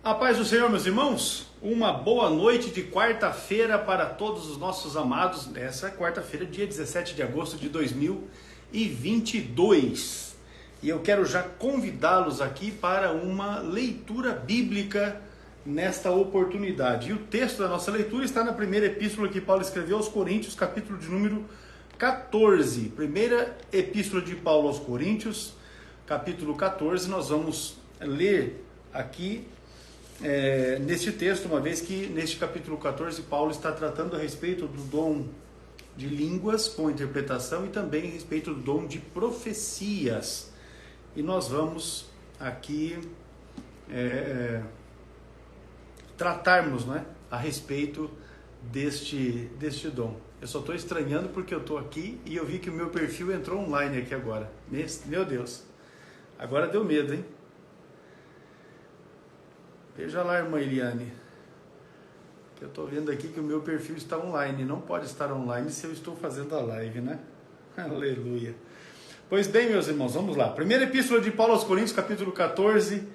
A paz do Senhor, meus irmãos, uma boa noite de quarta-feira para todos os nossos amados. Essa é quarta-feira, dia 17 de agosto de 2022. E eu quero já convidá-los aqui para uma leitura bíblica nesta oportunidade. E o texto da nossa leitura está na primeira epístola que Paulo escreveu aos Coríntios, capítulo de número 14. Primeira epístola de Paulo aos Coríntios, capítulo 14. Nós vamos ler aqui neste texto, uma vez que neste capítulo 14 Paulo está tratando a respeito do dom de línguas com interpretação e também a respeito do dom de profecias. E nós vamos aqui tratarmos, a respeito deste dom. Eu só estou estranhando porque eu estou aqui e eu vi que o meu perfil entrou online aqui agora. Meu Deus, agora deu medo, hein? Veja lá, irmã Eliane, que eu estou vendo aqui que o meu perfil está online. Não pode estar online se eu estou fazendo a live, né? Aleluia. Pois bem, meus irmãos, vamos lá. Primeira epístola de Paulo aos Coríntios, capítulo 14.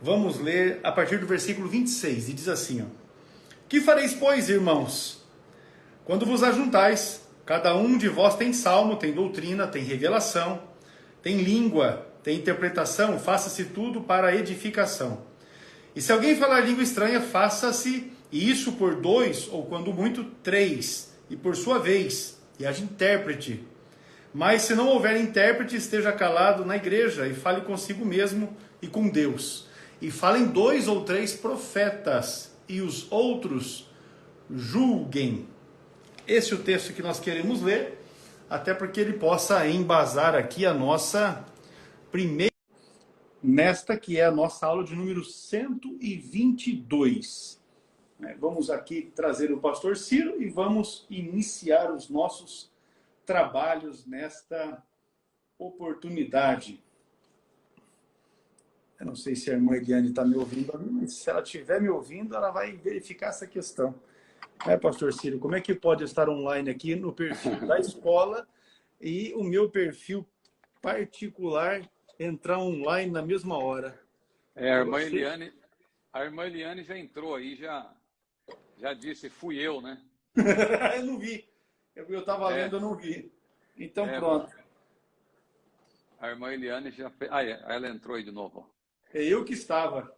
Vamos ler a partir do versículo 26. E diz assim, ó: Que fareis, pois, irmãos? Quando vos ajuntais, cada um de vós tem salmo, tem doutrina, tem revelação, tem língua, tem interpretação, faça-se tudo para a edificação. E se alguém falar língua estranha, faça-se, e isso por 2, ou quando muito, 3, e por sua vez, e haja intérprete. Mas se não houver intérprete, esteja calado na igreja, e fale consigo mesmo e com Deus. E falem 2 ou 3 profetas, e os outros julguem. Esse é o texto que nós queremos ler, até porque ele possa embasar aqui a nossa primeira, nesta que é a nossa aula de número 122. Vamos aqui trazer o pastor Ciro e vamos iniciar os nossos trabalhos nesta oportunidade. Eu não sei se a irmã Eliane está me ouvindo ali, mas se ela estiver me ouvindo, ela vai verificar essa questão. Pastor Ciro, como é que pode estar online aqui no perfil da escola e o meu perfil particular entrar online na mesma hora? A irmã Eliane já entrou aí, já disse, fui eu, né? Eu não vi. Eu estava lendo, eu não vi. Então, pronto. A irmã Eliane já fez. Ela entrou aí de novo. É eu que estava.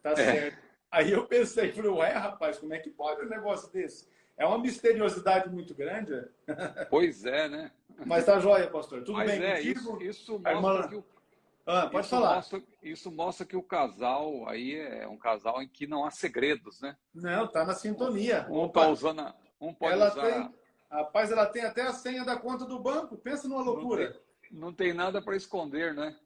Tá certo. Aí eu pensei, falei, ué, rapaz, como é que pode um negócio desse? É uma misteriosidade muito grande. Pois é, né? Mas tá joia, pastor. Tudo bem contigo? Isso mostra que pode falar. Isso mostra que o casal aí é um casal em que não há segredos, né? Não, tá na sintonia. Rapaz, ela tem até a senha da conta do banco. Pensa numa loucura. Não tem nada para esconder, né?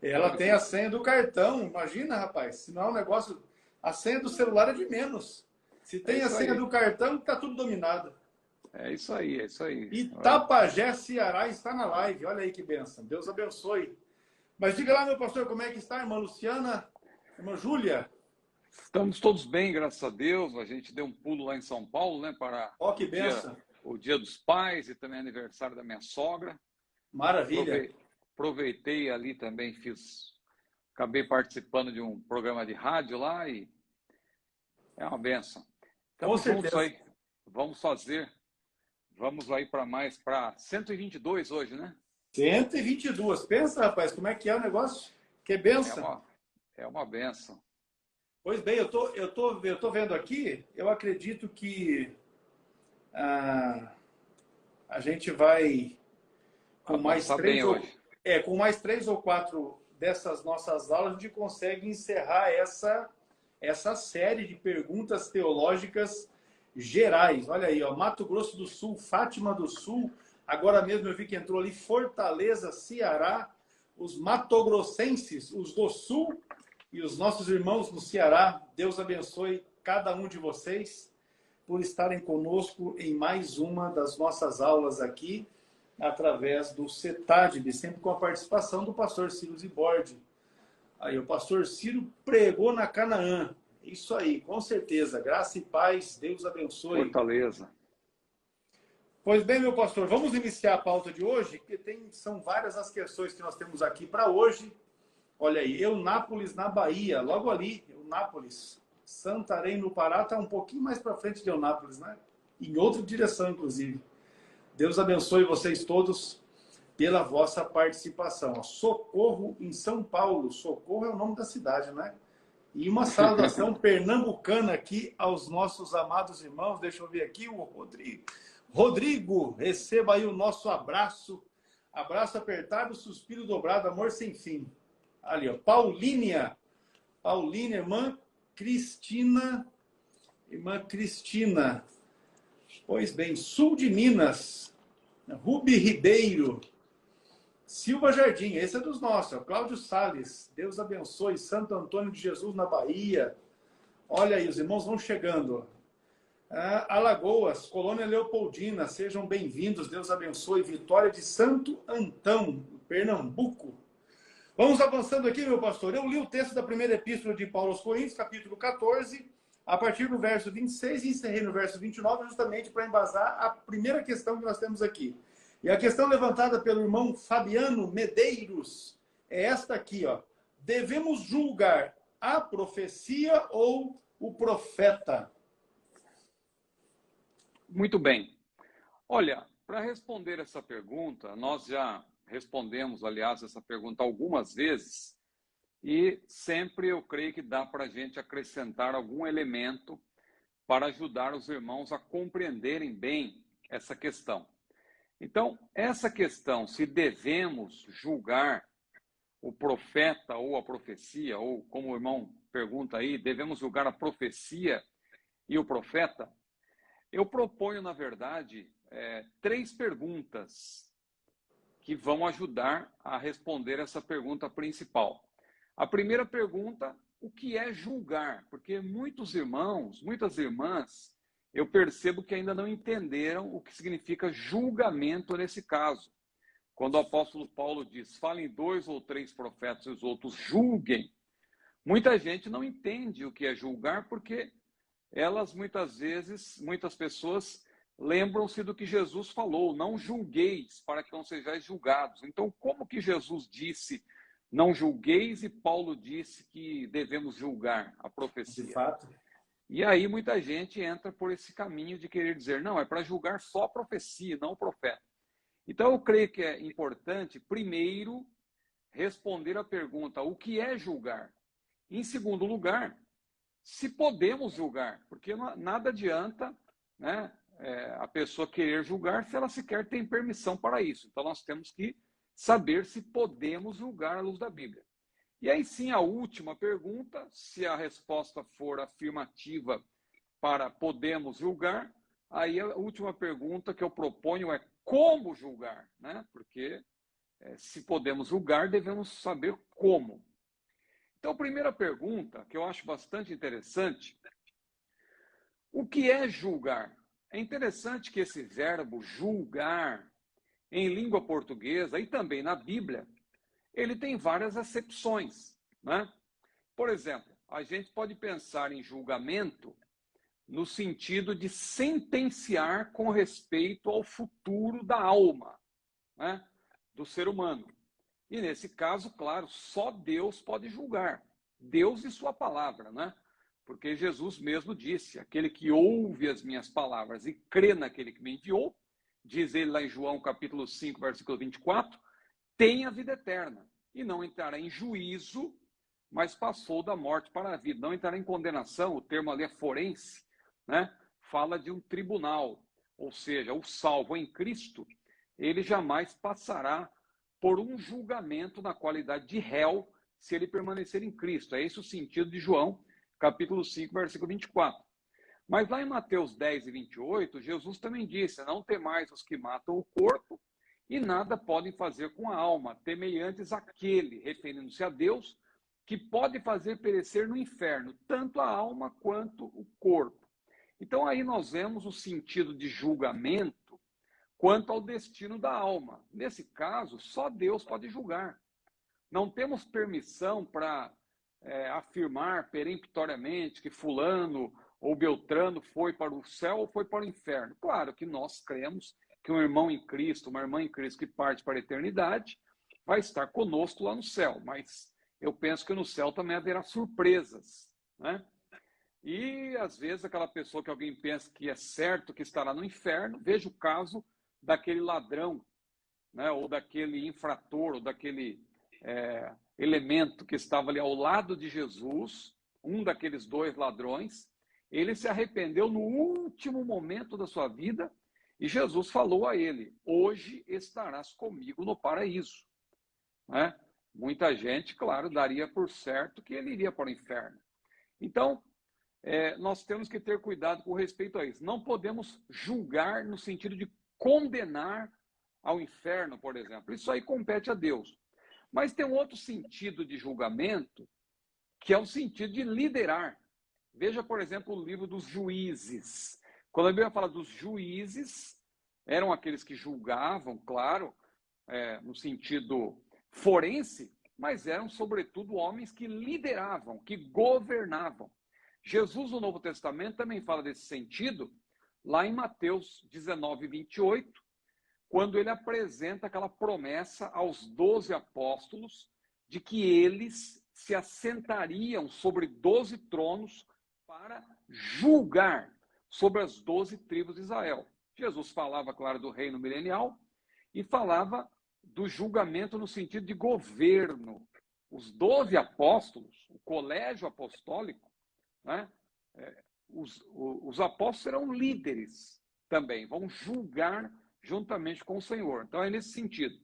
Ela tem a senha do cartão. Imagina, rapaz. Se não é um negócio... A senha do celular é de menos. Se tem a senha do cartão, tá tudo dominado. É isso aí. Itapajé, Ceará, está na live. Olha aí que bênção. Deus abençoe. Mas diga lá, meu pastor, como é que está, irmã Luciana, irmã Júlia? Estamos todos bem, graças a Deus. A gente deu um pulo lá em São Paulo, né? Para que bênção. O dia dos Pais e também aniversário da minha sogra. Maravilha. Aproveitei ali também, acabei participando de um programa de rádio lá e é uma benção. Então, juntos aí, vamos aí para 122 hoje, né? 122. Pensa, rapaz, como é que é o negócio? Que benção. É uma benção. Pois bem, eu tô vendo aqui, eu acredito que a gente vai com mais 3 ou 4 dessas nossas aulas, a gente consegue encerrar essa série de perguntas teológicas gerais. Olha aí, ó, Mato Grosso do Sul, Fátima do Sul, agora mesmo eu vi que entrou ali Fortaleza, Ceará, os matogrossenses, os do Sul e os nossos irmãos do Ceará. Deus abençoe cada um de vocês por estarem conosco em mais uma das nossas aulas aqui, através do CETADB, sempre com a participação do pastor Ciro Zibordi. Aí, o pastor Ciro pregou na Canaã. Isso aí, com certeza. Graça e paz, Deus abençoe. Fortaleza. Pois bem, meu pastor, vamos iniciar a pauta de hoje, porque são várias as questões que nós temos aqui para hoje. Olha aí, Eunápolis, na Bahia, logo ali, Eunápolis. Santarém, no Pará, está um pouquinho mais para frente de Eunápolis, né? Em outra direção, inclusive. Deus abençoe vocês todos pela vossa participação. Socorro em São Paulo. Socorro é o nome da cidade, né? E uma saudação pernambucana aqui aos nossos amados irmãos. Deixa eu ver aqui o Rodrigo. Rodrigo, receba aí o nosso abraço. Abraço apertado, suspiro dobrado, amor sem fim. Ali, ó. Paulinha, irmã Cristina. Pois bem, sul de Minas. Rubi Ribeiro. Silva Jardim, esse é dos nossos, ó. Cláudio Salles, Deus abençoe. Santo Antônio de Jesus, na Bahia. Olha aí, os irmãos vão chegando. Alagoas, Colônia Leopoldina, sejam bem-vindos, Deus abençoe. Vitória de Santo Antão, Pernambuco. Vamos avançando aqui, meu pastor. Eu li o texto da primeira epístola de Paulo aos Coríntios, capítulo 14, a partir do verso 26, e encerrei no verso 29, justamente para embasar a primeira questão que nós temos aqui. E a questão levantada pelo irmão Fabiano Medeiros é esta aqui, ó. Devemos julgar a profecia ou o profeta? Muito bem. Olha, para responder essa pergunta, nós já respondemos, aliás, essa pergunta algumas vezes, e sempre eu creio que dá para a gente acrescentar algum elemento para ajudar os irmãos a compreenderem bem essa questão. Então, essa questão, se devemos julgar o profeta ou a profecia, ou como o irmão pergunta aí, devemos julgar a profecia e o profeta, eu proponho, na verdade, 3 perguntas que vão ajudar a responder essa pergunta principal. A primeira pergunta, o que é julgar? Porque muitos irmãos, muitas irmãs, eu percebo que ainda não entenderam o que significa julgamento nesse caso. Quando o apóstolo Paulo diz, falem 2 ou 3 profetas e os outros julguem, muita gente não entende o que é julgar porque elas muitas pessoas lembram-se do que Jesus falou, não julgueis para que não sejais julgados. Então, como que Jesus disse não julgueis e Paulo disse que devemos julgar a profecia? De fato. E aí muita gente entra por esse caminho de querer dizer, não, é para julgar só a profecia, não o profeta. Então eu creio que é importante, primeiro, responder a pergunta, o que é julgar? Em segundo lugar, se podemos julgar, porque nada adianta, né, a pessoa querer julgar se ela sequer tem permissão para isso. Então nós temos que saber se podemos julgar à luz da Bíblia. E aí sim, a última pergunta, se a resposta for afirmativa para podemos julgar, aí a última pergunta que eu proponho é como julgar, né? Porque se podemos julgar, devemos saber como. Então, a primeira pergunta, que eu acho bastante interessante, o que é julgar? É interessante que esse verbo julgar, em língua portuguesa e também na Bíblia, ele tem várias acepções, né? Por exemplo, a gente pode pensar em julgamento no sentido de sentenciar com respeito ao futuro da alma, né, do ser humano. E nesse caso, claro, só Deus pode julgar. Deus e sua palavra, né? Porque Jesus mesmo disse, aquele que ouve as minhas palavras e crê naquele que me enviou, diz ele lá em João capítulo 5, versículo 24, tem a vida eterna e não entrará em juízo, mas passou da morte para a vida. Não entrará em condenação, o termo ali é forense, né? Fala de um tribunal, ou seja, o salvo em Cristo, ele jamais passará por um julgamento na qualidade de réu se ele permanecer em Cristo. É esse o sentido de João, capítulo 5, versículo 24. Mas lá em Mateus 10 e 28, Jesus também disse, não temais os que matam o corpo e nada podem fazer com a alma, temei antes aquele, referindo-se a Deus, que pode fazer perecer no inferno, tanto a alma quanto o corpo. Então aí nós vemos o sentido de julgamento quanto ao destino da alma. Nesse caso, só Deus pode julgar. Não temos permissão para afirmar peremptoriamente que fulano ou Beltrano foi para o céu ou foi para o inferno. Claro que nós cremos que um irmão em Cristo, uma irmã em Cristo que parte para a eternidade, vai estar conosco lá no céu, mas eu penso que no céu também haverá surpresas, né? E, às vezes, aquela pessoa que alguém pensa que é certo que estará no inferno, veja o caso daquele ladrão, né? Ou daquele infrator, ou daquele elemento que estava ali ao lado de Jesus, um daqueles dois ladrões. Ele se arrependeu no último momento da sua vida e Jesus falou a ele: hoje estarás comigo no paraíso, né? Muita gente, claro, daria por certo que ele iria para o inferno. Então, nós temos que ter cuidado com respeito a isso. Não podemos julgar no sentido de condenar ao inferno, por exemplo. Isso aí compete a Deus. Mas tem um outro sentido de julgamento, que é o sentido de liderar. Veja, por exemplo, o livro dos Juízes. Quando a Bíblia fala dos juízes, eram aqueles que julgavam, claro, no sentido forense, mas eram, sobretudo, homens que lideravam, que governavam. Jesus, no Novo Testamento, também fala desse sentido, lá em Mateus 19, 28, quando ele apresenta aquela promessa aos 12 apóstolos de que eles se assentariam sobre 12 tronos para julgar sobre as 12 tribos de Israel. Jesus falava, claro, do reino milenial e falava do julgamento no sentido de governo. Os 12 apóstolos, o colégio apostólico, né? Os apóstolos serão líderes também, vão julgar juntamente com o Senhor. Então é nesse sentido.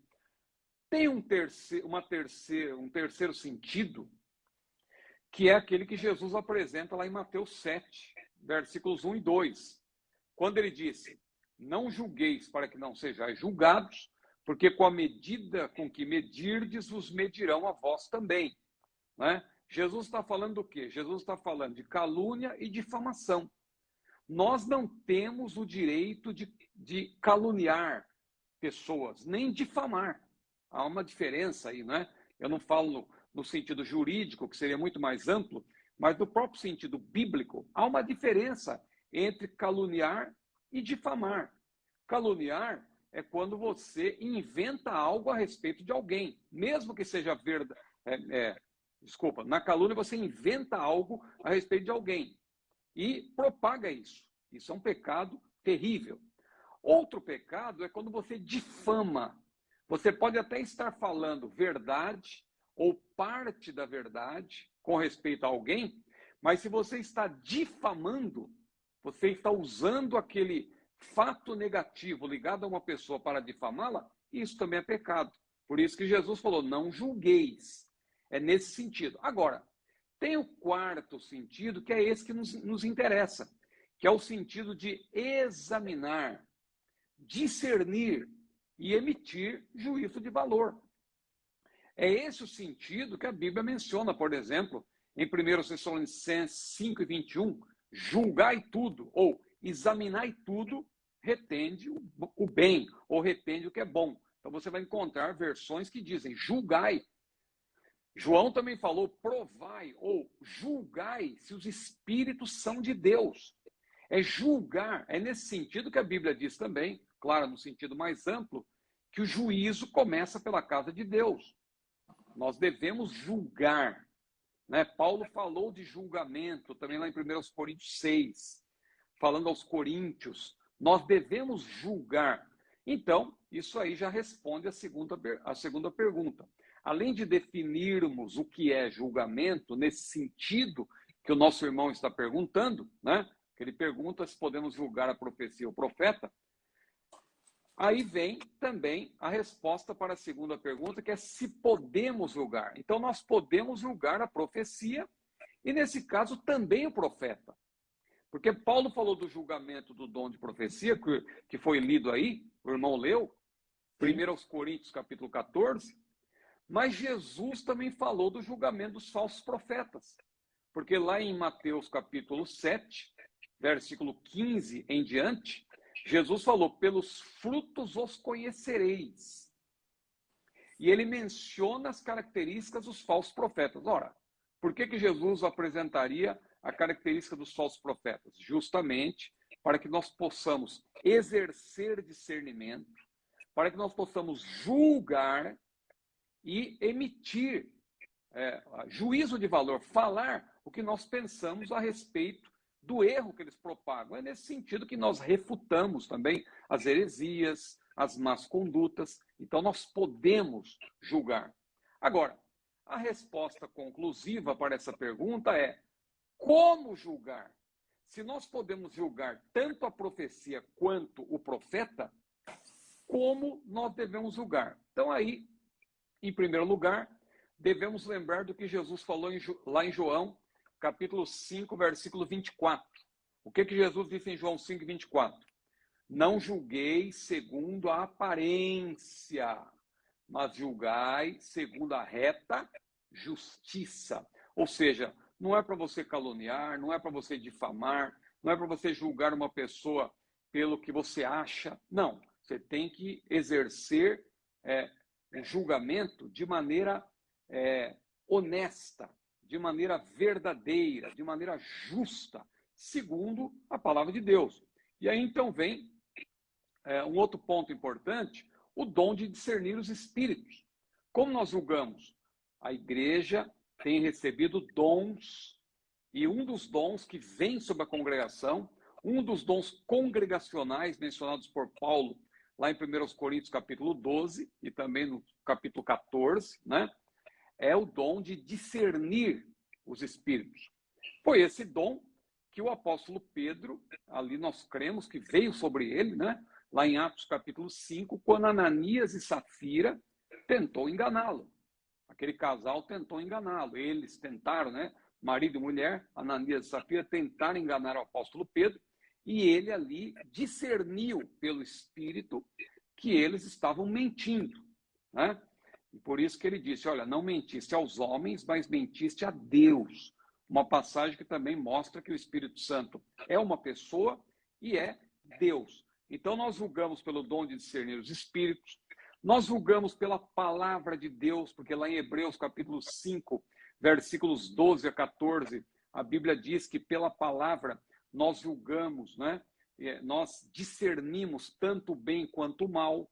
Tem um terceiro sentido, que é aquele que Jesus apresenta lá em Mateus 7, versículos 1 e 2, quando ele disse: não julgueis para que não sejais julgados, porque com a medida com que medirdes, vos medirão a vós também, né? Jesus está falando do quê? Jesus está falando de calúnia e difamação. Nós não temos o direito de caluniar pessoas, nem difamar. Há uma diferença aí, né? Eu não falo no sentido jurídico, que seria muito mais amplo, mas no próprio sentido bíblico, há uma diferença entre caluniar e difamar. Caluniar é quando você inventa algo a respeito de alguém, mesmo que seja verdade. Na calúnia você inventa algo a respeito de alguém e propaga isso. Isso é um pecado terrível. Outro pecado é quando você difama. Você pode até estar falando verdade ou parte da verdade com respeito a alguém, mas se você está difamando, você está usando aquele fato negativo ligado a uma pessoa para difamá-la, isso também é pecado. Por isso que Jesus falou: não julgueis. É nesse sentido. Agora, tem o quarto sentido, que é esse que nos interessa, que é o sentido de examinar, discernir e emitir juízo de valor. É esse o sentido que a Bíblia menciona, por exemplo, em 1 Tessalonicenses 5 e 21, julgai tudo, ou examinai tudo, retende o bem, ou retende o que é bom. Então você vai encontrar versões que dizem julgai. João também falou: provai ou julgai se os espíritos são de Deus. É julgar, é nesse sentido que a Bíblia diz também, claro, no sentido mais amplo, que o juízo começa pela casa de Deus. Nós devemos julgar, né? Paulo falou de julgamento também lá em 1 Coríntios 6, falando aos coríntios, nós devemos julgar. Então, isso aí já responde a segunda pergunta. Além de definirmos o que é julgamento, nesse sentido que o nosso irmão está perguntando, né? Que ele pergunta se podemos julgar a profecia ou o profeta, aí vem também a resposta para a segunda pergunta, que é se podemos julgar. Então, nós podemos julgar a profecia e, nesse caso, também o profeta. Porque Paulo falou do julgamento do dom de profecia, que foi lido aí, o irmão leu, 1 Coríntios capítulo 14, mas Jesus também falou do julgamento dos falsos profetas. Porque lá em Mateus capítulo 7, versículo 15 em diante, Jesus falou: pelos frutos os conhecereis. E ele menciona as características dos falsos profetas. Ora, por que Jesus apresentaria a característica dos falsos profetas? Justamente para que nós possamos exercer discernimento, para que nós possamos julgar e emitir juízo de valor, falar o que nós pensamos a respeito do erro que eles propagam. É nesse sentido que nós refutamos também as heresias, as más condutas. Então, nós podemos julgar. Agora, a resposta conclusiva para essa pergunta é: como julgar? Se nós podemos julgar tanto a profecia quanto o profeta, como nós devemos julgar? Então, aí, em primeiro lugar, devemos lembrar do que Jesus falou lá em João, capítulo 5, versículo 24. O que Jesus disse em João 5, 24? Não julgueis segundo a aparência, mas julgai segundo a reta justiça. Ou seja, não é para você caluniar, não é para você difamar, não é para você julgar uma pessoa pelo que você acha. Não, você tem que exercer o julgamento de maneira honesta, de maneira verdadeira, de maneira justa, segundo a palavra de Deus. E aí então vem um outro ponto importante, o dom de discernir os espíritos. Como nós julgamos? A igreja tem recebido dons, e um dos dons que vem sobre a congregação, um dos dons congregacionais mencionados por Paulo, lá em 1 Coríntios capítulo 12, e também no capítulo 14, né? É o dom de discernir os espíritos. Foi esse dom que o apóstolo Pedro, ali nós cremos que veio sobre ele, né? Lá em Atos capítulo 5, quando Ananias e Safira tentou enganá-lo. Aquele casal tentou enganá-lo. Eles tentaram, né? Marido e mulher, Ananias e Safira, tentaram enganar o apóstolo Pedro, e ele ali discerniu pelo Espírito que eles estavam mentindo, né? E por isso que ele disse, olha, não mentiste aos homens, mas mentiste a Deus. Uma passagem que também mostra que o Espírito Santo é uma pessoa e é Deus. Então nós julgamos pelo dom de discernir os espíritos, nós julgamos pela palavra de Deus, porque lá em Hebreus capítulo 5, versículos 12 a 14, a Bíblia diz que pela palavra nós julgamos, né? Nós discernimos tanto o bem quanto o mal,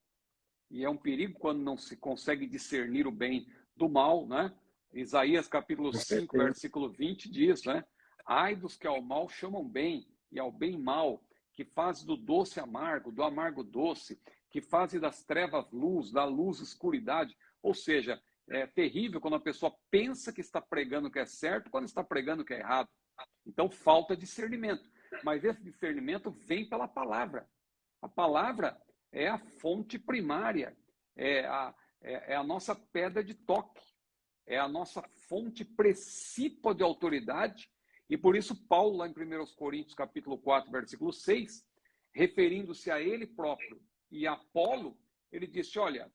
e é um perigo quando não se consegue discernir o bem do mal, né? Isaías capítulo 5, versículo 20 diz, né? Ai dos que ao mal chamam bem, e ao bem mal, que faz do doce amargo, do amargo doce, que faz das trevas luz, da luz escuridade. Ou seja, é terrível quando a pessoa pensa que está pregando o que é certo, quando está pregando o que é errado. Então, falta discernimento. Mas esse discernimento vem pela palavra. A palavra é a fonte primária, é a nossa pedra de toque, é a nossa fonte principal de autoridade. E por isso Paulo, lá em 1 Coríntios, capítulo 4, versículo 6, referindo-se a ele próprio e a Apolo, ele disse, olha,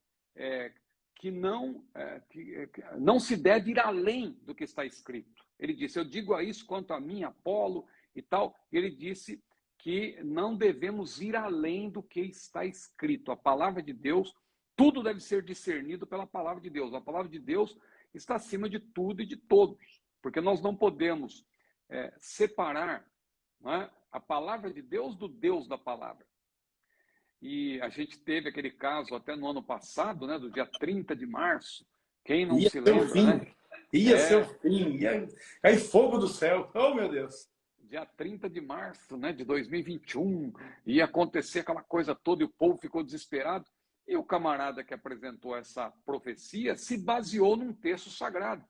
que não se deve ir além do que está escrito. Ele disse, eu digo a isso quanto a mim, Apolo e tal. Ele disse que não devemos ir além do que está escrito. A palavra de Deus, tudo deve ser discernido pela palavra de Deus. A palavra de Deus está acima de tudo e de todos, porque nós não podemos separar, não é, a palavra de Deus do Deus da palavra. E a gente teve aquele caso até no ano passado, né, do dia 30 de março. Quem não se lembra, né? Ia ser o fim, ia cair fogo do céu. Oh, meu Deus! Dia 30 de março, né, de 2021, ia acontecer aquela coisa toda e o povo ficou desesperado. E o camarada que apresentou essa profecia se baseou num texto sagrado.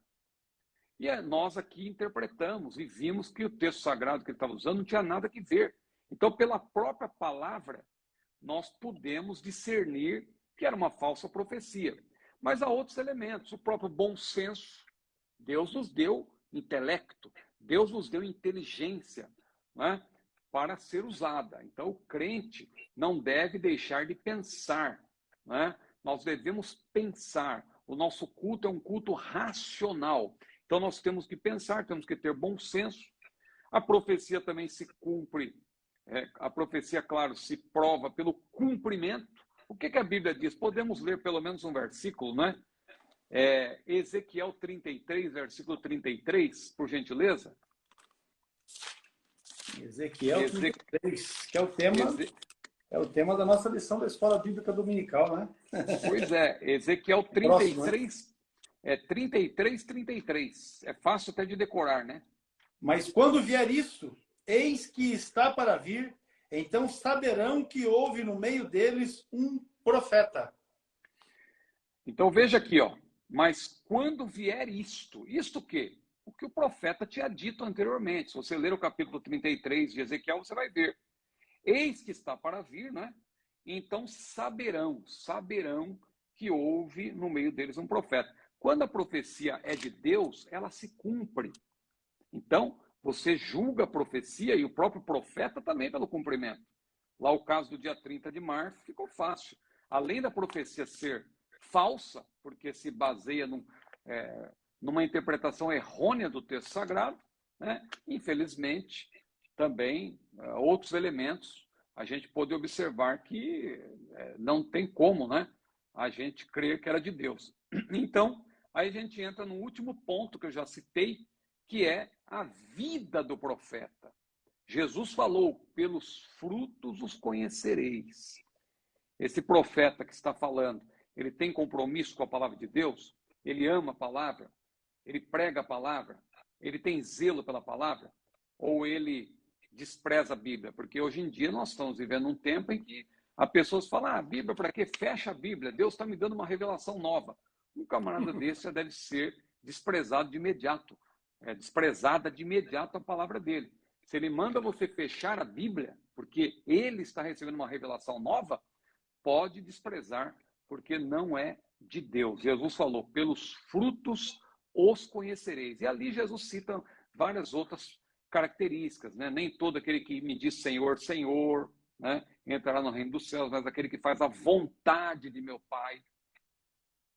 E nós aqui interpretamos e vimos que o texto sagrado que ele estava usando não tinha nada a ver. Então, pela própria palavra, nós podemos discernir que era uma falsa profecia. Mas há outros elementos, o próprio bom senso. Deus nos deu intelecto, Deus nos deu inteligência, né, para ser usada. Então, o crente não deve deixar de pensar, né? Nós devemos pensar. O nosso culto é um culto racional. Então, nós temos que pensar, temos que ter bom senso. A profecia também se cumpre. A profecia, claro, se prova pelo cumprimento. O que a Bíblia diz? Podemos ler pelo menos um versículo, né? Ezequiel 33, versículo 33, por gentileza. Ezequiel 33, que é o tema da nossa lição da Escola Bíblica Dominical, né? Pois é, Ezequiel 33, É 33, 33. É fácil até de decorar, né? Mas quando vier isso, eis que está para vir, então saberão que houve no meio deles um profeta. Então veja aqui, ó. Mas quando vier isto o quê? O que o profeta tinha dito anteriormente. Se você ler o capítulo 33 de Ezequiel, você vai ver. Eis que está para vir, né? Então saberão que houve no meio deles um profeta. Quando a profecia é de Deus, ela se cumpre. Então, você julga a profecia e o próprio profeta também pelo cumprimento. Lá o caso do dia 30 de março ficou fácil. Além da profecia ser falsa, porque se baseia numa interpretação errônea do texto sagrado, né? Infelizmente, também outros elementos a gente pôde observar que não tem como, né, a gente crer que era de Deus. Então, aí a gente entra no último ponto que eu já citei, que é a vida do profeta. Jesus falou, pelos frutos os conhecereis. Esse profeta que está falando, ele tem compromisso com a palavra de Deus? Ele ama a palavra? Ele prega a palavra? Ele tem zelo pela palavra? Ou ele despreza a Bíblia? Porque hoje em dia nós estamos vivendo um tempo em que as pessoas falam, a Bíblia para quê? Fecha a Bíblia, Deus está me dando uma revelação nova. Um camarada desse já deve ser desprezado de imediato. Desprezada de imediato a palavra dele. Se ele manda você fechar a Bíblia, porque ele está recebendo uma revelação nova, pode desprezar, porque não é de Deus. Jesus falou, pelos frutos os conhecereis. E ali Jesus cita várias outras características, né? Nem todo aquele que me diz Senhor, Senhor, né, entrará no reino dos céus, mas aquele que faz a vontade de meu Pai.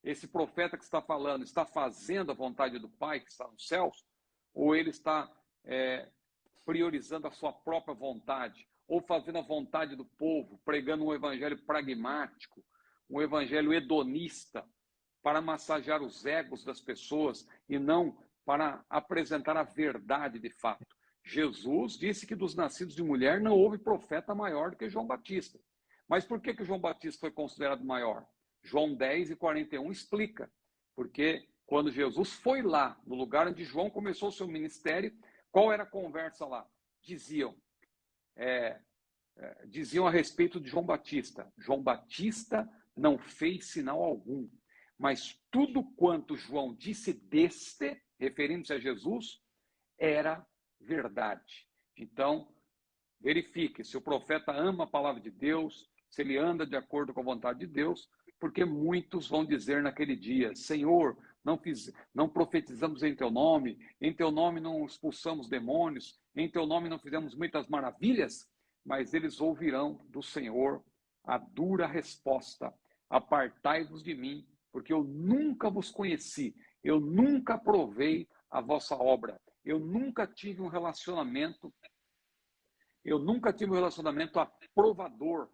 Esse profeta que está falando, está fazendo a vontade do Pai que está nos céus? Ou ele está priorizando a sua própria vontade? Ou fazendo a vontade do povo, pregando um evangelho pragmático, um evangelho hedonista, para massagear os egos das pessoas e não para apresentar a verdade de fato? Jesus disse que dos nascidos de mulher não houve profeta maior do que João Batista. Mas por que João Batista foi considerado maior? João 10 e 41 explica. Porque quando Jesus foi lá, no lugar onde João começou o seu ministério, qual era a conversa lá? Diziam a respeito de João Batista. João Batista não fez sinal algum, mas tudo quanto João disse deste, referindo-se a Jesus, era verdade. Então, verifique se o profeta ama a palavra de Deus, se ele anda de acordo com a vontade de Deus, porque muitos vão dizer naquele dia, Senhor, não profetizamos em teu nome não expulsamos demônios, em teu nome não fizemos muitas maravilhas, mas eles ouvirão do Senhor a dura resposta, apartai-vos de mim, porque eu nunca vos conheci, eu nunca provei a vossa obra, eu nunca tive um relacionamento aprovador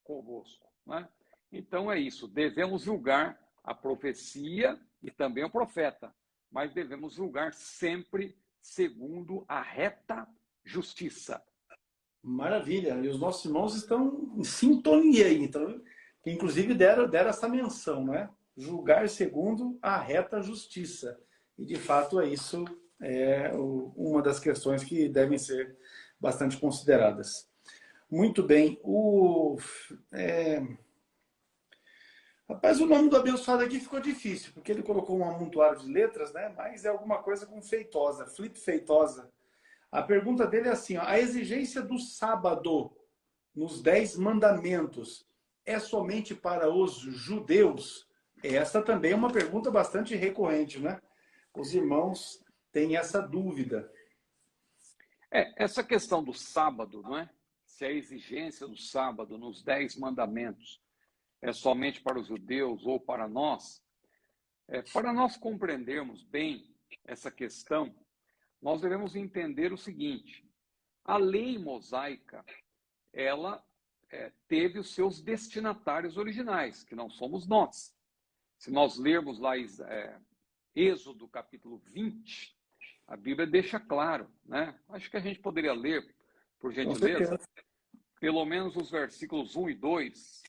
convosco, né? Então é isso, devemos julgar a profecia e também o profeta, mas devemos julgar sempre segundo a reta justiça. Maravilha, e os nossos irmãos estão em sintonia aí, então, que inclusive deram essa menção, né? Julgar segundo a reta justiça. E de fato é isso, uma das questões que devem ser bastante consideradas. Muito bem. Rapaz, o nome do abençoado aqui ficou difícil, porque ele colocou um amontoado de letras, né? Mas é alguma coisa com feitosa, Flip Feitosa. A pergunta dele é assim, ó, a exigência do sábado nos 10 mandamentos é somente para os judeus? Essa também é uma pergunta bastante recorrente, né? Os irmãos têm essa dúvida. Essa questão do sábado, não é? Se a exigência do sábado nos 10 mandamentos é somente para os judeus ou para nós compreendermos bem essa questão, nós devemos entender o seguinte: a lei mosaica, ela teve os seus destinatários originais, que não somos nós. Se nós lermos lá Êxodo capítulo 20, a Bíblia deixa claro, né? Acho que a gente poderia ler, por gentileza, pelo menos os versículos 1 e 2,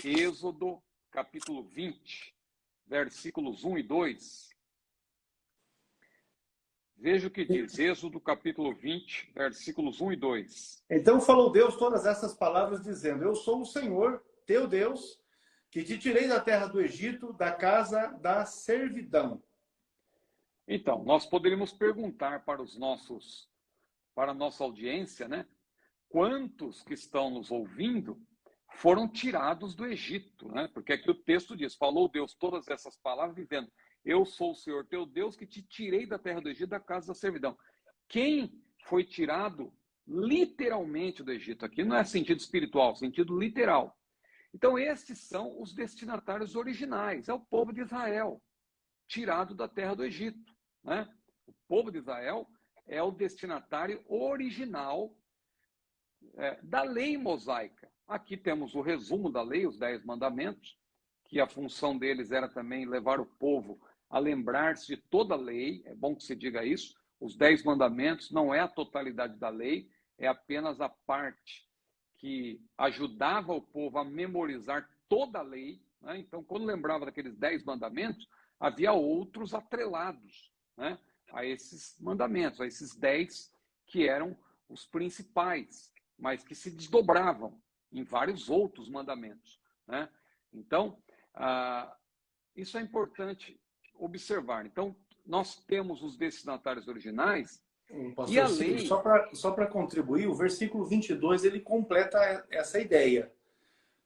Êxodo capítulo 20. versículos 1 e 2. Veja o que diz, Êxodo capítulo 20, versículos 1 e 2. Então falou Deus todas essas palavras, dizendo: Eu sou o Senhor, teu Deus, que te tirei da terra do Egito, da casa da servidão. Então, nós poderíamos perguntar para a nossa audiência, né? Quantos que estão nos ouvindo foram tirados do Egito, né? Porque aqui o texto diz, falou Deus todas essas palavras, dizendo, eu sou o Senhor teu Deus que te tirei da terra do Egito, da casa da servidão. Quem foi tirado literalmente do Egito? Aqui não é sentido espiritual, sentido literal. Então, estes são os destinatários originais, é o povo de Israel, tirado da terra do Egito, né? O povo de Israel é o destinatário original da lei mosaica. Aqui temos o resumo da lei, os 10 mandamentos, que a função deles era também levar o povo a lembrar-se de toda a lei, é bom que se diga isso, os 10 mandamentos não é a totalidade da lei, é apenas a parte que ajudava o povo a memorizar toda a lei, né? Então, quando lembrava daqueles 10 mandamentos, havia outros atrelados, né, a esses mandamentos, a esses 10 que eram os principais, mas que se desdobravam em vários outros mandamentos, né? Então, isso é importante observar. Então, nós temos os destinatários originais. Pastor E a Ciro, lei... só para contribuir, o versículo 22, ele completa essa ideia.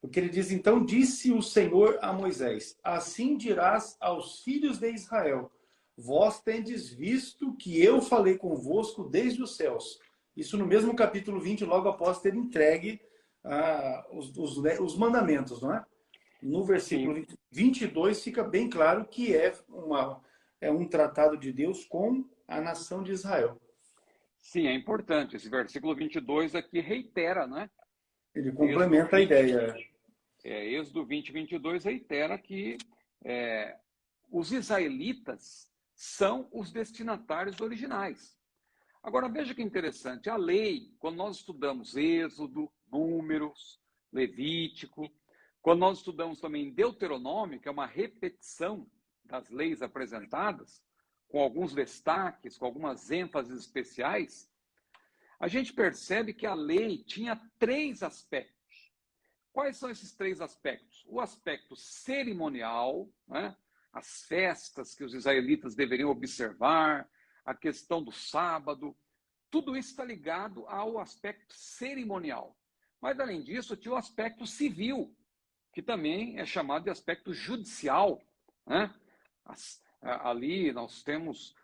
Porque ele diz, então disse o Senhor a Moisés, assim dirás aos filhos de Israel, vós tendes visto que eu falei convosco desde os céus. Isso no mesmo capítulo 20, logo após ter entregue os mandamentos, não é? No versículo 22 fica bem claro que é um tratado de Deus com a nação de Israel. Sim, é importante. Esse versículo 22 aqui reitera, né? Ele complementa a ideia. Êxodo 20, 22 reitera que os israelitas são os destinatários originais. Agora, veja que interessante. A lei, quando nós estudamos Êxodo, Números, Levítico, quando nós estudamos também Deuteronômio, que é uma repetição das leis apresentadas, com alguns destaques, com algumas ênfases especiais, a gente percebe que a lei tinha 3 aspectos. Quais são esses 3 aspectos? O aspecto cerimonial, né? As festas que os israelitas deveriam observar, a questão do sábado, tudo isso está ligado ao aspecto cerimonial. Mas, além disso, tinha o aspecto civil, que também é chamado de aspecto judicial, né? Ali nós vemos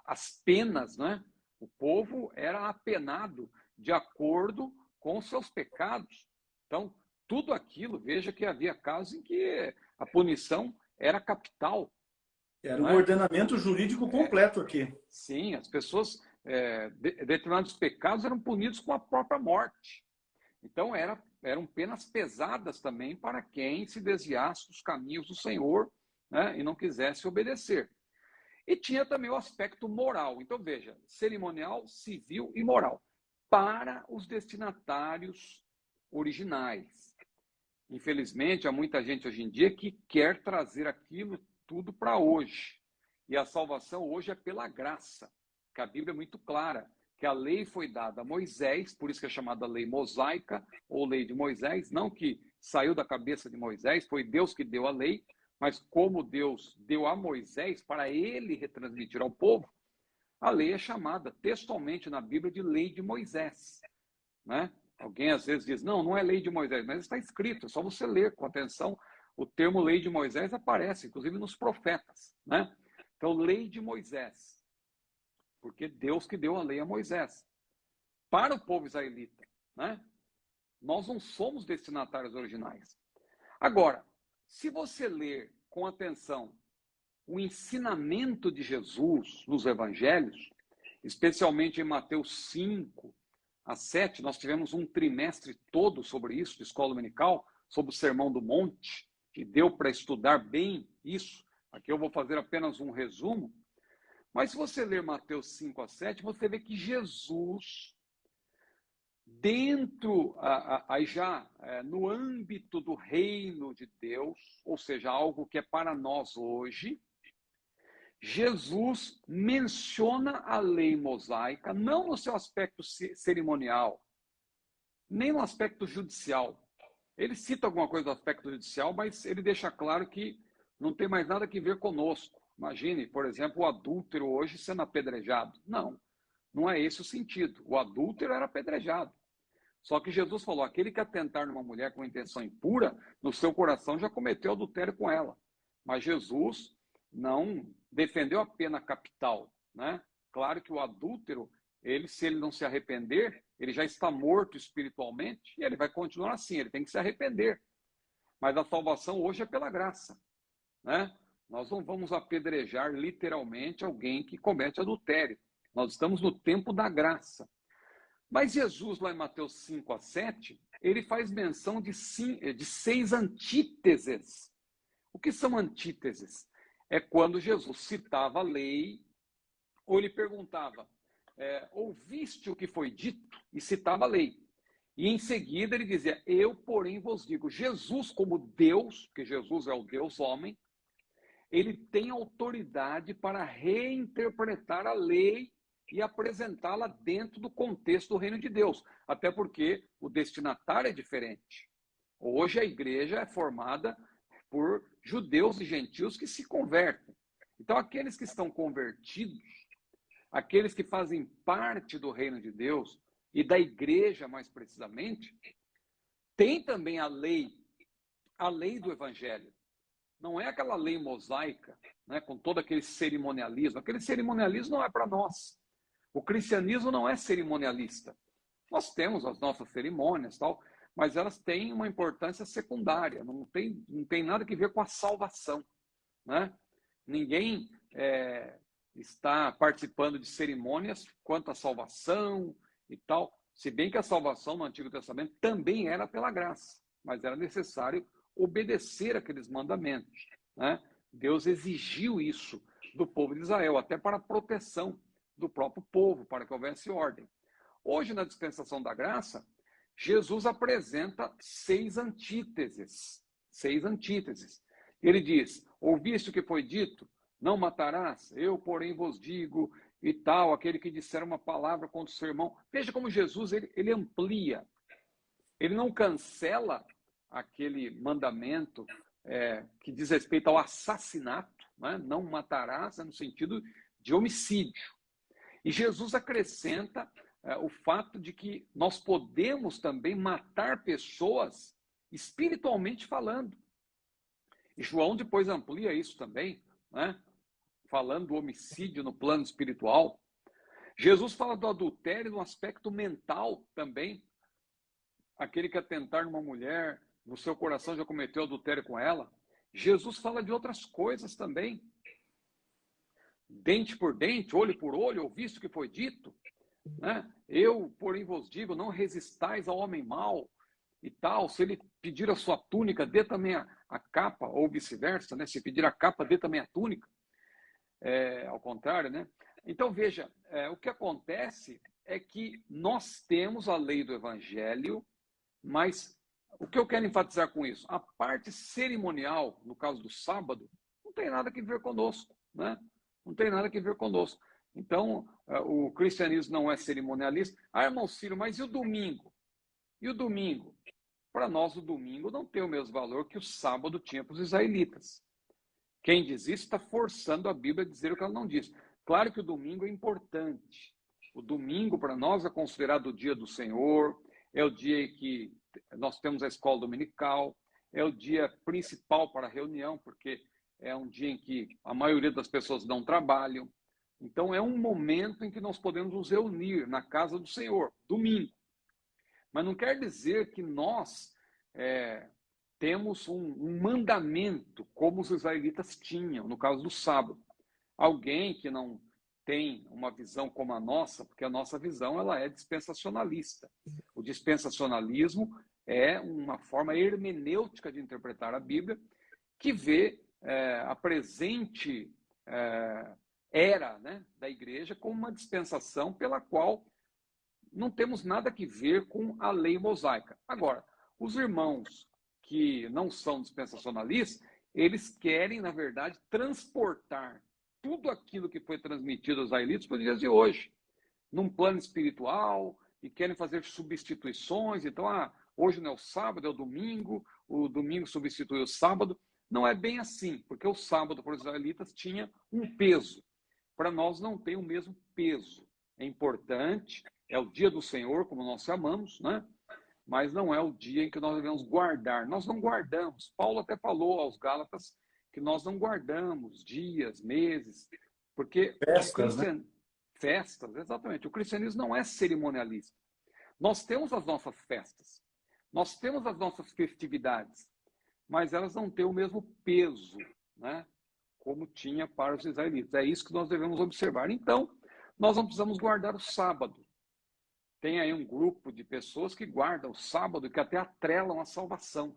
as penas, né? O povo era apenado de acordo com seus pecados. Então, tudo aquilo, veja que havia casos em que a punição era capital. Era um ordenamento jurídico completo aqui. Sim, as pessoas, determinados pecados eram punidos com a própria morte. Então, eram penas pesadas também para quem se desviasse dos caminhos do Senhor, né, e não quisesse obedecer. E tinha também o aspecto moral. Então, veja, cerimonial, civil e moral. Para os destinatários originais. Infelizmente, há muita gente hoje em dia que quer trazer aquilo tudo para hoje. E a salvação hoje é pela graça, que a Bíblia é muito clara, que a lei foi dada a Moisés, por isso que é chamada lei mosaica, ou lei de Moisés, não que saiu da cabeça de Moisés, foi Deus que deu a lei, mas como Deus deu a Moisés para ele retransmitir ao povo, a lei é chamada textualmente na Bíblia de lei de Moisés, né? Alguém às vezes diz, não é lei de Moisés, mas está escrito, é só você ler com atenção. O termo lei de Moisés aparece, inclusive nos profetas, né? Então, lei de Moisés, porque Deus que deu a lei a Moisés. Para o povo israelita, né? Nós não somos destinatários originais. Agora, se você ler com atenção o ensinamento de Jesus nos evangelhos, especialmente em Mateus 5 a 7, nós tivemos um trimestre todo sobre isso, de escola dominical, sobre o Sermão do Monte, que deu para estudar bem isso. Aqui eu vou fazer apenas um resumo. Mas se você ler Mateus 5 a 7, você vê que Jesus dentro, aí já no âmbito do reino de Deus, ou seja, algo que é para nós hoje, Jesus menciona a lei mosaica, não no seu aspecto cerimonial, nem no aspecto judicial. Ele cita alguma coisa do aspecto judicial, mas ele deixa claro que não tem mais nada que ver conosco. Imagine, por exemplo, o adúltero hoje sendo apedrejado. Não, não é esse o sentido. O adúltero era apedrejado. Só que Jesus falou, aquele que atentar numa mulher com intenção impura, no seu coração já cometeu adultério com ela. Mas Jesus não defendeu a pena capital, né? Claro que o adúltero, se ele não se arrepender, ele já está morto espiritualmente e ele vai continuar assim, ele tem que se arrepender. Mas a salvação hoje é pela graça, né? Nós não vamos apedrejar literalmente alguém que comete adultério. Nós estamos no tempo da graça. Mas Jesus, lá em Mateus 5 a 7, ele faz menção de 6 antíteses. O que são antíteses? É quando Jesus citava a lei, ou ele perguntava, ouviste o que foi dito? E citava a lei. E em seguida ele dizia, eu, porém, vos digo. Jesus, como Deus, porque Jesus é o Deus homem, ele tem autoridade para reinterpretar a lei e apresentá-la dentro do contexto do reino de Deus. Até porque o destinatário é diferente. Hoje a igreja é formada por judeus e gentios que se convertem. Então, aqueles que estão convertidos, aqueles que fazem parte do reino de Deus e da igreja, mais precisamente, tem também a lei do evangelho. Não é aquela lei mosaica, né, com todo aquele cerimonialismo. Aquele cerimonialismo não é para nós. O cristianismo não é cerimonialista. Nós temos as nossas cerimônias, tal, mas elas têm uma importância secundária. Não tem nada que ver com a salvação, né? Ninguém está participando de cerimônias quanto à salvação e tal. Se bem que a salvação no Antigo Testamento também era pela graça, mas era necessário obedecer aqueles mandamentos, né? Deus exigiu isso do povo de Israel, até para a proteção do próprio povo, para que houvesse ordem. Hoje, na dispensação da graça, Jesus apresenta 6 antíteses. 6 antíteses. Ele diz, ouviste o que foi dito? Não matarás? Eu, porém, vos digo, e tal, aquele que disser uma palavra contra o seu irmão. Veja como Jesus, ele amplia. Ele não cancela aquele mandamento que diz respeito ao assassinato, né? Não matarás, no sentido de homicídio. E Jesus acrescenta o fato de que nós podemos também matar pessoas espiritualmente falando. E João depois amplia isso também, né? Falando do homicídio no plano espiritual. Jesus fala do adultério no aspecto mental também. Aquele que atentar numa mulher, no seu coração já cometeu adultério com ela. Jesus fala de outras coisas também. Dente por dente, olho por olho, ouviste o que foi dito, né? Eu, porém, vos digo, não resistais ao homem mau e tal. Se ele pedir a sua túnica, dê também a capa, ou vice-versa, né? Se pedir a capa, dê também a túnica. Ao contrário, né? Então, veja, o que acontece é que nós temos a lei do evangelho, mas o que eu quero enfatizar com isso? A parte cerimonial, no caso do sábado, não tem nada a ver conosco, né? Não tem nada a ver conosco. Então, o cristianismo não é cerimonialista. Ah, irmão Ciro, mas e o domingo? E o domingo? Para nós, o domingo não tem o mesmo valor que o sábado tinha para os israelitas. Quem diz isso está forçando a Bíblia a dizer o que ela não diz. Claro que o domingo é importante. O domingo, para nós, é considerado o dia do Senhor, é o dia que nós temos a escola dominical, é o dia principal para a reunião, porque é um dia em que a maioria das pessoas não trabalham. Então, é um momento em que nós podemos nos reunir na casa do Senhor, domingo. Mas não quer dizer que nós temos um mandamento, como os israelitas tinham, no caso do sábado. Alguém que não tem uma visão como a nossa, porque a nossa visão ela é dispensacionalista. O dispensacionalismo é uma forma hermenêutica de interpretar a Bíblia, que vê a presente era, né, da igreja como uma dispensação pela qual não temos nada que ver com a lei mosaica. Agora, os irmãos que não são dispensacionalistas, eles querem, na verdade, transportar tudo aquilo que foi transmitido aos israelitas para os dias de hoje, num plano espiritual, e querem fazer substituições. Então, hoje não é o sábado, é o domingo substitui o sábado. Não é bem assim, porque o sábado para os israelitas tinha um peso. Para nós não tem o mesmo peso. É importante, é o dia do Senhor, como nós chamamos, né? Mas não é o dia em que nós devemos guardar. Nós não guardamos. Paulo até falou aos Gálatas que nós não guardamos dias, meses, porque Festas, né? festas, exatamente. O cristianismo não é cerimonialista. Nós temos as nossas festas, nós temos as nossas festividades, mas elas não têm o mesmo peso, né, como tinha para os israelitas. É isso que nós devemos observar. Então, nós não precisamos guardar o sábado. Tem aí um grupo de pessoas que guardam o sábado e que até atrelam a salvação,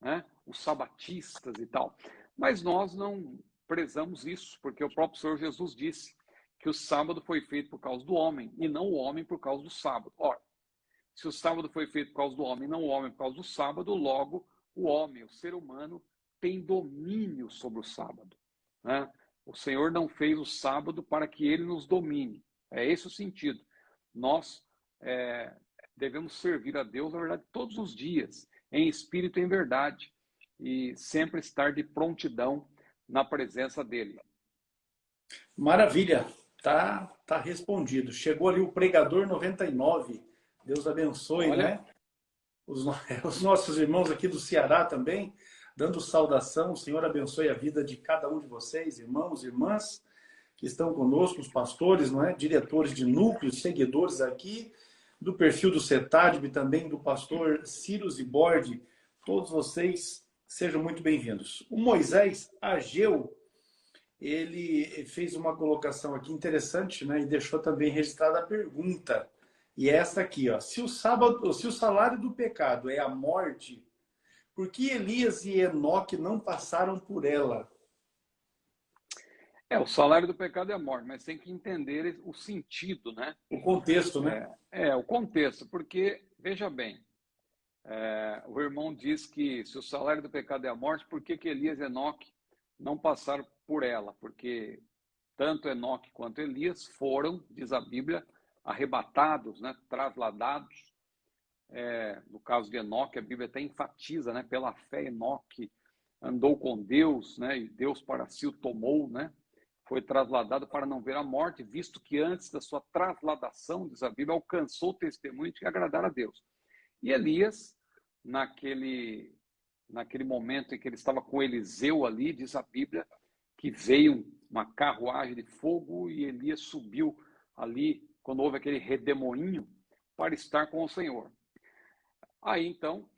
né? Os sabatistas e tal. Mas nós não prezamos isso, porque o próprio Senhor Jesus disse que o sábado foi feito por causa do homem, e não o homem por causa do sábado. Ora, se o sábado foi feito por causa do homem, e não o homem por causa do sábado, logo o homem, o ser humano, tem domínio sobre o sábado, né? O Senhor não fez o sábado para que ele nos domine. É esse o sentido. Nós devemos servir a Deus, na verdade, todos os dias, em espírito e em verdade, e sempre estar de prontidão na presença dele. Maravilha, tá respondido. Chegou ali o Pregador 99. Deus abençoe, Olha, né? Os nossos irmãos aqui do Ceará também, dando saudação. O Senhor abençoe a vida de cada um de vocês, irmãos e irmãs que estão conosco, os pastores, não é? Diretores de núcleos, seguidores aqui, do perfil do CETADB, também do pastor Ciro Zibordi. Todos vocês sejam muito bem-vindos. O Moisés Ageu, ele fez uma colocação aqui interessante, né? E deixou também registrada a pergunta. E é essa aqui, ó. Se o salário do pecado é a morte, por que Elias e Enoque não passaram por ela? o salário do pecado é a morte, mas tem que entender o sentido, né? O contexto, né? O contexto, porque, veja bem, o irmão diz que se o salário do pecado é a morte, por que Elias e Enoque não passaram por ela? Porque tanto Enoque quanto Elias foram, diz a Bíblia, arrebatados, né? Trasladados. No caso de Enoque, a Bíblia até enfatiza, né? Pela fé, Enoque andou com Deus, né? E Deus para si o tomou, né? Foi trasladado para não ver a morte, visto que antes da sua trasladação, diz a Bíblia, alcançou o testemunho de agradar a Deus. E Elias, naquele momento em que ele estava com Eliseu ali, diz a Bíblia, que veio uma carruagem de fogo e Elias subiu ali, quando houve aquele redemoinho, para estar com o Senhor. Aí, então,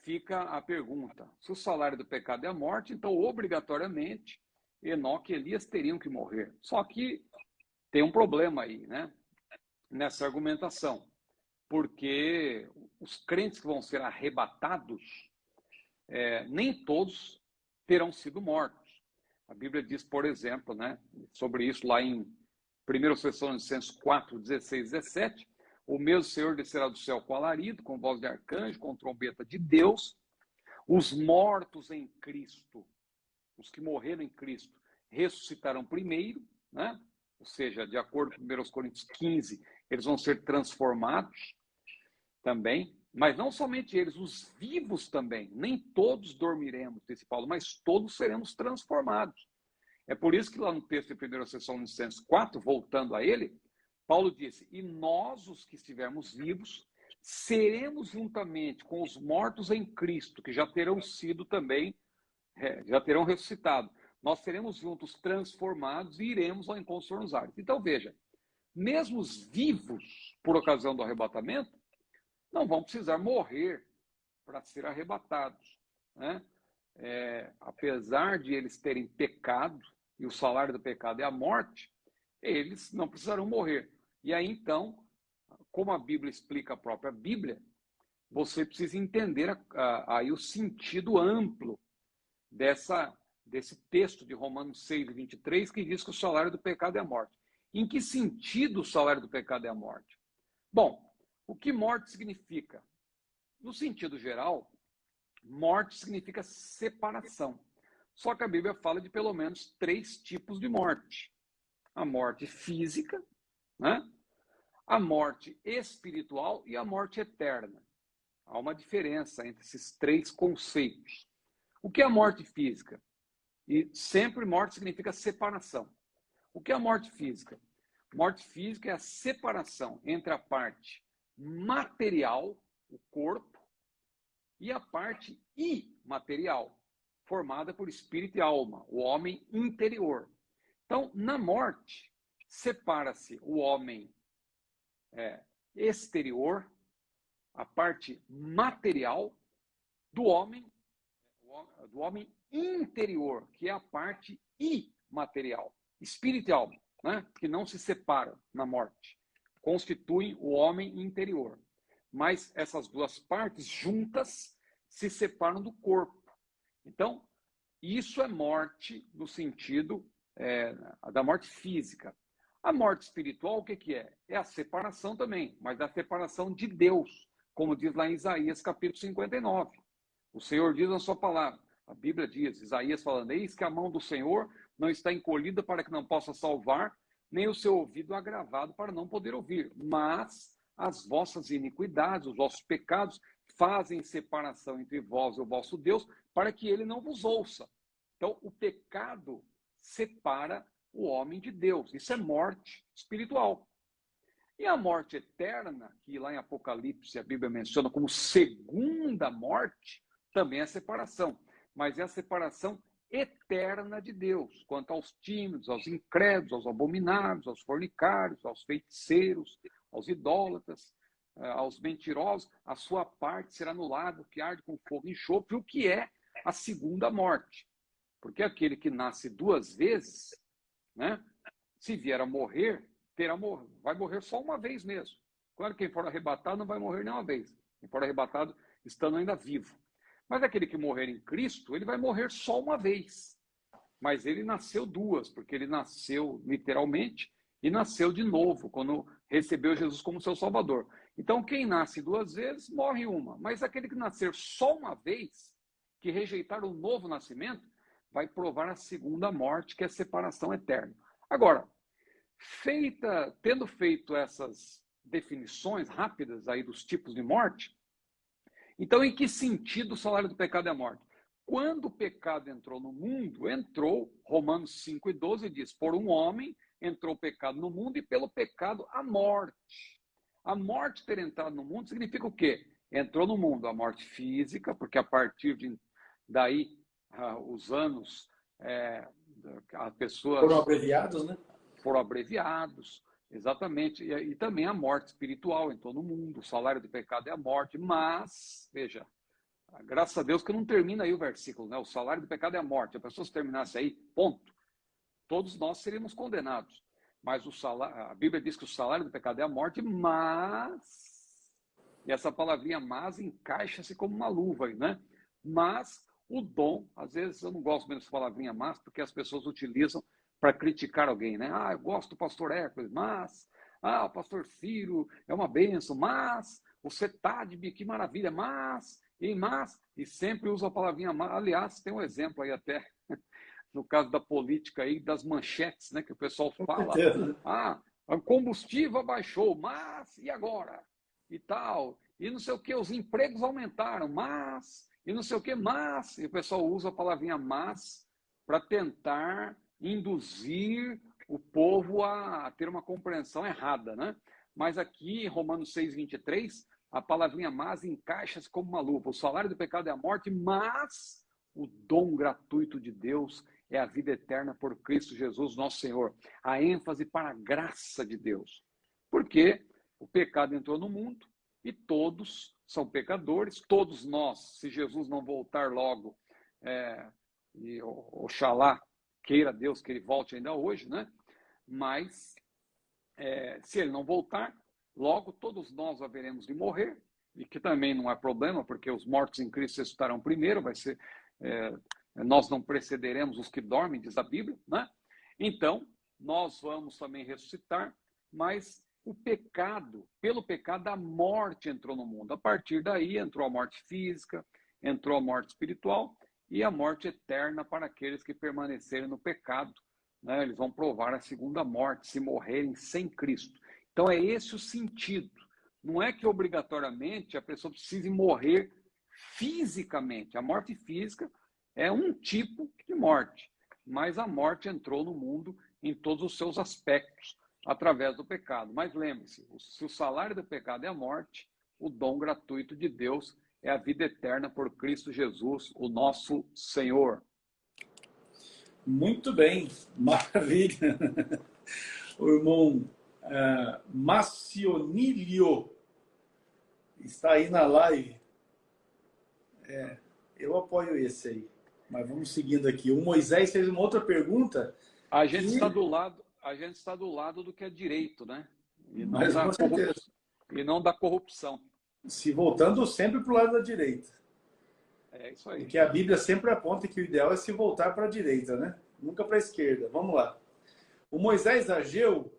fica a pergunta, se o salário do pecado é a morte, então, obrigatoriamente, Enoque e Elias teriam que morrer. Só que tem um problema aí, né? Nessa argumentação. Porque os crentes que vão ser arrebatados, nem todos terão sido mortos. A Bíblia diz, por exemplo, né, sobre isso lá em 1 Tessalonicenses 4, 16, 17, o mesmo Senhor descerá do céu com alarido, com voz de arcanjo, com trombeta de Deus, os mortos em Cristo, os que morreram em Cristo, ressuscitarão primeiro, né? Ou seja, de acordo com 1 Coríntios 15, eles vão ser transformados também, mas não somente eles, os vivos também. Nem todos dormiremos, disse Paulo, mas todos seremos transformados. É por isso que lá no texto de 1 Tessalonicenses 4, voltando a ele, Paulo disse, e nós, os que estivermos vivos, seremos juntamente com os mortos em Cristo, que já terão sido também, já terão ressuscitado. Nós seremos juntos transformados e iremos ao encontro nos ares. Então, veja, mesmo os vivos, por ocasião do arrebatamento, não vão precisar morrer para ser arrebatados, né? Apesar de eles terem pecado, e o salário do pecado é a morte, eles não precisarão morrer. E aí, então, como a Bíblia explica a própria Bíblia, você precisa entender aí o sentido amplo desse texto de Romanos 6, 23, que diz que o salário do pecado é a morte. Em que sentido o salário do pecado é a morte? Bom, o que morte significa? No sentido geral, morte significa separação. Só que a Bíblia fala de pelo menos 3 tipos de morte. A morte física, né? A morte espiritual e a morte eterna. Há uma diferença entre esses 3 conceitos. O que é a morte física? E sempre morte significa separação. O que é a morte física? Morte física é a separação entre a parte material, o corpo, e a parte imaterial, formada por espírito e alma, o homem interior. Então, na morte, separa-se o homem exterior, a parte material, do homem interior, que é a parte imaterial, espírito e alma, né? Que não se separam na morte, constituem o homem interior. Mas essas 2 partes juntas se separam do corpo. Então, isso é morte no sentido da morte física. A morte espiritual, o que é? É a separação também, mas a separação de Deus, como diz lá em Isaías capítulo 59. O Senhor diz na sua palavra, a Bíblia diz, Isaías falando, eis que a mão do Senhor não está encolhida para que não possa salvar, nem o seu ouvido agravado para não poder ouvir, mas as vossas iniquidades, os vossos pecados, fazem separação entre vós e o vosso Deus, para que ele não vos ouça. Então, o pecado separa o homem de Deus. Isso é morte espiritual. E a morte eterna, que lá em Apocalipse a Bíblia menciona como segunda morte, também é separação. Mas é a separação eterna de Deus, quanto aos tímidos, aos incrédulos, aos abomináveis, aos fornicários, aos feiticeiros, aos idólatras, aos mentirosos, a sua parte será no lago que arde com fogo e enxofre, o que é a segunda morte. Porque aquele que nasce 2 vezes, né, se vier a morrer, vai morrer só uma vez mesmo. Claro que quem for arrebatado não vai morrer nenhuma vez. Quem for arrebatado estando ainda vivo. Mas aquele que morrer em Cristo, ele vai morrer só uma vez. Mas ele nasceu 2, porque ele nasceu literalmente e nasceu de novo, quando recebeu Jesus como seu Salvador. Então, quem nasce 2 vezes, morre uma. Mas aquele que nascer só uma vez, que rejeitar o novo nascimento, vai provar a segunda morte, que é a separação eterna. Agora, tendo feito essas definições rápidas aí dos tipos de morte, então em que sentido o salário do pecado é a morte? Quando o pecado entrou no mundo, Romanos 5:12 diz, por um homem entrou o pecado no mundo e pelo pecado a morte. A morte ter entrado no mundo significa o quê? Entrou no mundo a morte física, porque a partir daí os anos, as pessoas... Foram abreviados, né? Foram abreviados, exatamente. E também a morte espiritual entrou no mundo, o salário do pecado é a morte, mas, veja, graças a Deus que não termina aí o versículo, né? O salário do pecado é a morte. A pessoa se terminasse aí, ponto, todos nós seríamos condenados. Mas a Bíblia diz que o salário do pecado é a morte, mas, e essa palavrinha mas encaixa-se como uma luva aí, né? Mas o dom, às vezes eu não gosto mesmo dessa palavrinha mas, porque as pessoas utilizam para criticar alguém, né? Eu gosto do pastor Hércules, mas, o pastor Ciro é uma bênção, mas, o Setadbe, que maravilha, mas, e sempre usa a palavrinha mas. Aliás, tem um exemplo aí até, no caso da política aí, das manchetes, né? Que o pessoal fala, o combustível abaixou, mas, e agora? E tal, e não sei o que, os empregos aumentaram, mas, e não sei o que, mas, e o pessoal usa a palavrinha mas para tentar induzir o povo a ter uma compreensão errada, né? Mas aqui, em Romanos 6:23, a palavrinha mas encaixa-se como uma luva. O salário do pecado é a morte, mas o dom gratuito de Deus é a vida eterna por Cristo Jesus, nosso Senhor. A ênfase para a graça de Deus. Porque o pecado entrou no mundo e todos são pecadores. Todos nós, se Jesus não voltar logo, e oxalá, queira Deus que ele volte ainda hoje, né? Mas, se ele não voltar, logo todos nós haveremos de morrer, e que também não é problema, porque os mortos em Cristo ressuscitarão primeiro, nós não precederemos os que dormem, diz a Bíblia, né? Então, nós vamos também ressuscitar, mas o pecado, pelo pecado, a morte entrou no mundo. A partir daí entrou a morte física, entrou a morte espiritual e a morte eterna para aqueles que permanecerem no pecado, né? Eles vão provar a segunda morte, se morrerem sem Cristo. Então é esse o sentido. Não é que obrigatoriamente a pessoa precise morrer fisicamente. A morte física é um tipo de morte, mas a morte entrou no mundo em todos os seus aspectos, através do pecado. Mas lembre-se, se o salário do pecado é a morte, o dom gratuito de Deus é a vida eterna por Cristo Jesus, o nosso Senhor. Muito bem, maravilha. O irmão Macionílio está aí na live. Eu apoio esse aí. Mas vamos seguindo aqui. O Moisés fez uma outra pergunta. A gente está do lado do que é direito, né? E não, Mas com certeza. E não da corrupção. Se voltando sempre para o lado da direita. É isso aí. Porque a Bíblia sempre aponta que o ideal é se voltar para a direita, né? Nunca para a esquerda. Vamos lá. O Moisés Ageu,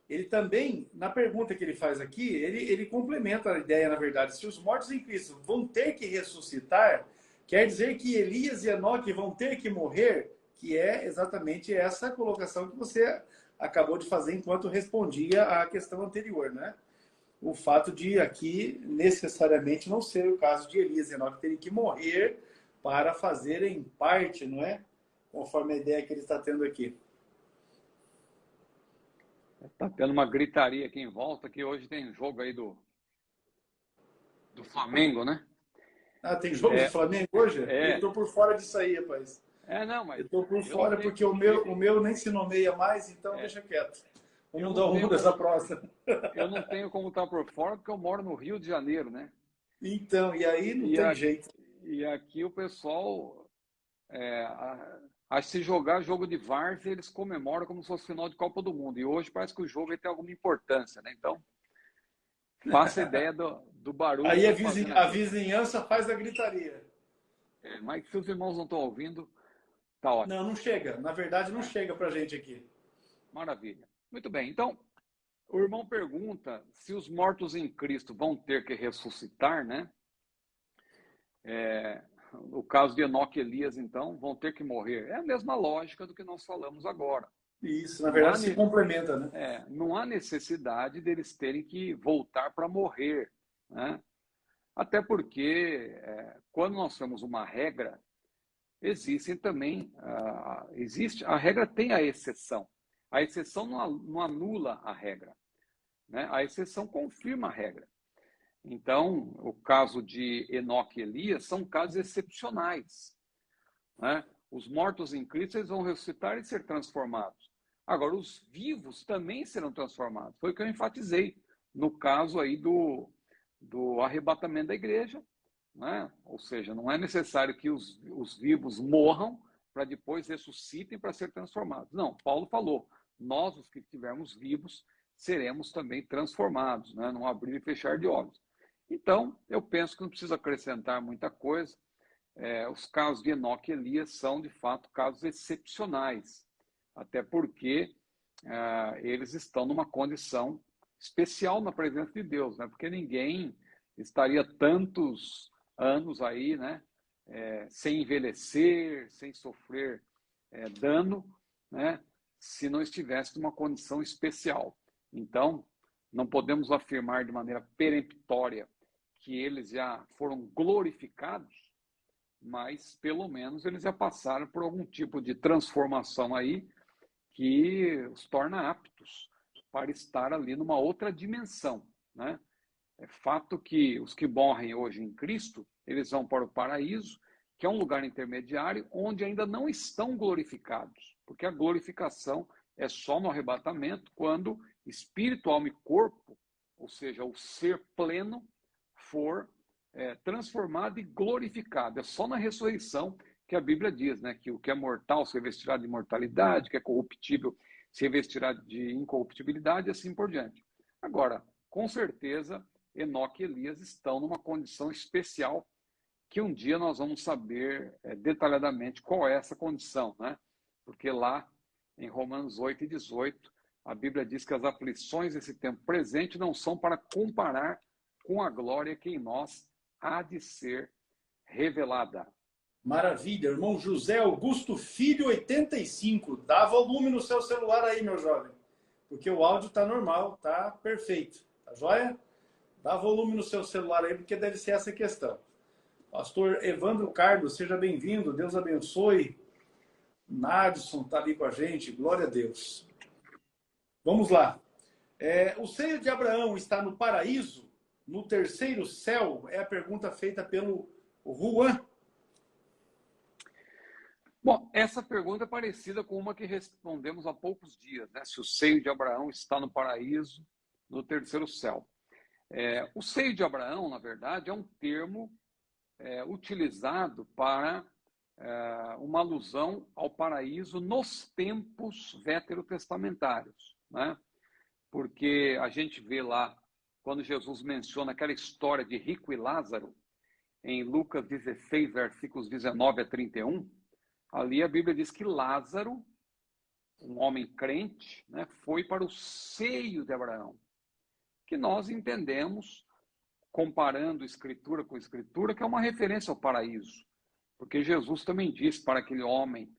ele também, na pergunta que ele faz aqui, ele complementa a ideia, na verdade. Se os mortos em Cristo vão ter que ressuscitar, quer dizer que Elias e Enoque vão ter que morrer, que é exatamente essa colocação que você acabou de fazer enquanto respondia à questão anterior, né? O fato de aqui, necessariamente, não ser o caso de Elias e Enoque terem que morrer para fazerem parte, não é? Conforme a ideia que ele está tendo aqui. Está tendo uma gritaria aqui em volta, que hoje tem jogo aí do Flamengo, né? Ah, tem jogo do Flamengo hoje? Eu estou por fora disso aí, rapaz. Não, mas... Eu estou por fora porque o meu nem se nomeia mais, então deixa quieto. Vamos dar uma dessa próxima. Eu não tenho como estar por fora, porque eu moro no Rio de Janeiro, né? Então, e aí não tem jeito. E aqui o pessoal, se jogar jogo de várzea, eles comemoram como se fosse final de Copa do Mundo. E hoje parece que o jogo vai ter alguma importância, né? Então, faça ideia do barulho. Aí a vizinhança faz a gritaria. Mas se os irmãos não estão ouvindo, tá ótimo. Não chega. Na verdade, não chega pra gente aqui. Maravilha. Muito bem. Então, o irmão pergunta se os mortos em Cristo vão ter que ressuscitar, né? No caso de Enoque e Elias, então, vão ter que morrer. É a mesma lógica do que nós falamos agora. Isso, na verdade, se complementa, né? Não há necessidade deles terem que voltar para morrer, né? Até porque, quando nós temos uma regra, existem também... a regra tem a exceção. A exceção não anula a regra, né? A exceção confirma a regra. Então, o caso de Enoque e Elias são casos excepcionais, né? Os mortos em Cristo eles vão ressuscitar e ser transformados. Agora, os vivos também serão transformados. Foi o que eu enfatizei no caso aí do arrebatamento da igreja, né? Ou seja, não é necessário que os vivos morram para depois ressuscitem para ser transformados. Não, Paulo falou, nós, os que estivermos vivos, seremos também transformados, né? Num abrir e fechar de olhos. Então, eu penso que não precisa acrescentar muita coisa. Os casos de Enoque e Elias são, de fato, casos excepcionais, até porque eles estão numa condição especial na presença de Deus, né? Porque ninguém estaria tantos anos aí, né? Sem envelhecer, sem sofrer dano, né? Se não estivesse numa condição especial. Então, não podemos afirmar de maneira peremptória que eles já foram glorificados, mas pelo menos eles já passaram por algum tipo de transformação aí que os torna aptos para estar ali numa outra dimensão, né? É fato que os que morrem hoje em Cristo, eles vão para o paraíso, que é um lugar intermediário onde ainda não estão glorificados, porque a glorificação é só no arrebatamento, quando espírito, alma e corpo, ou seja, o ser pleno, for transformado e glorificado. É só na ressurreição que a Bíblia diz, né, que o que é mortal se revestirá de imortalidade, o que é corruptível se revestirá de incorruptibilidade, e assim por diante. Agora, com certeza, Enoque e Elias estão numa condição especial que um dia nós vamos saber detalhadamente qual é essa condição, né? Porque lá, em Romanos 8 e 18, a Bíblia diz que as aflições desse tempo presente não são para comparar com a glória que em nós há de ser revelada. Maravilha, irmão José Augusto Filho, 85. Dá volume no seu celular aí, meu jovem. Porque o áudio tá normal, tá perfeito. Tá joia? Dá volume no seu celular aí, porque deve ser essa a questão. Pastor Evandro Carlos, seja bem-vindo. Deus abençoe. Nadson tá ali com a gente. Glória a Deus. Vamos lá. O seio de Abraão está no paraíso? No terceiro céu? É a pergunta feita pelo Juan. Bom, essa pergunta é parecida com uma que respondemos há poucos dias, né? Se o seio de Abraão está no paraíso, no terceiro céu. O seio de Abraão, na verdade, é um termo utilizado para uma alusão ao paraíso nos tempos veterotestamentários, né? Porque a gente vê lá, quando Jesus menciona aquela história de Rico e Lázaro, em Lucas 16, versículos 19 a 31, ali a Bíblia diz que Lázaro, um homem crente, né, foi para o seio de Abraão, que nós entendemos, comparando Escritura com Escritura, que é uma referência ao paraíso. Porque Jesus também disse para aquele homem,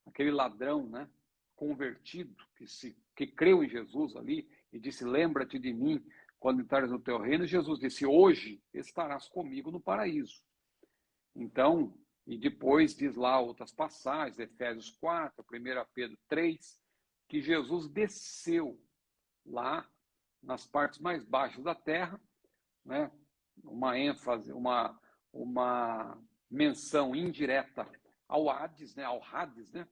aquele ladrão, né, convertido, que creu em Jesus ali, e disse, lembra-te de mim quando entrares no teu reino. Jesus disse, hoje estarás comigo no paraíso. Então, e depois diz lá outras passagens, Efésios 4, 1 Pedro 3, que Jesus desceu lá nas partes mais baixas da terra, né? Uma ênfase, uma menção indireta ao Hades, né? Ao Hades, né?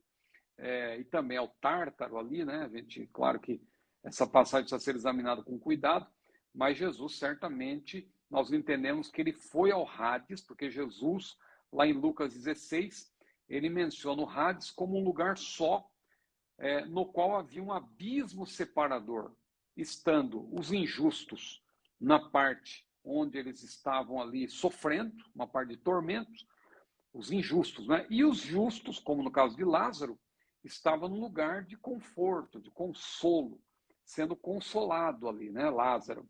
E também ao Tártaro ali, né? A gente, claro que essa passagem precisa ser examinada com cuidado, mas Jesus certamente, nós entendemos que ele foi ao Hades, porque Jesus, lá em Lucas 16, ele menciona o Hades como um lugar só, no qual havia um abismo separador, estando os injustos na parte onde eles estavam ali sofrendo, uma parte de tormentos, os injustos, né? E os justos, como no caso de Lázaro, estavam num lugar de conforto, de consolo, sendo consolado ali, né, Lázaro.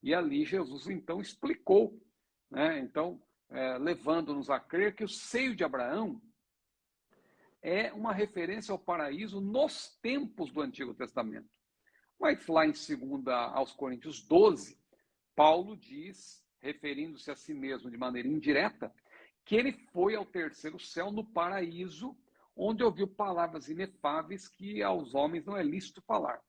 E ali Jesus, então, explicou, né? Então, levando-nos a crer que o seio de Abraão é uma referência ao paraíso nos tempos do Antigo Testamento. Mas lá em 2 aos Coríntios 12, Paulo diz, referindo-se a si mesmo de maneira indireta, que ele foi ao terceiro céu, no paraíso, onde ouviu palavras inefáveis que aos homens não é lícito falar.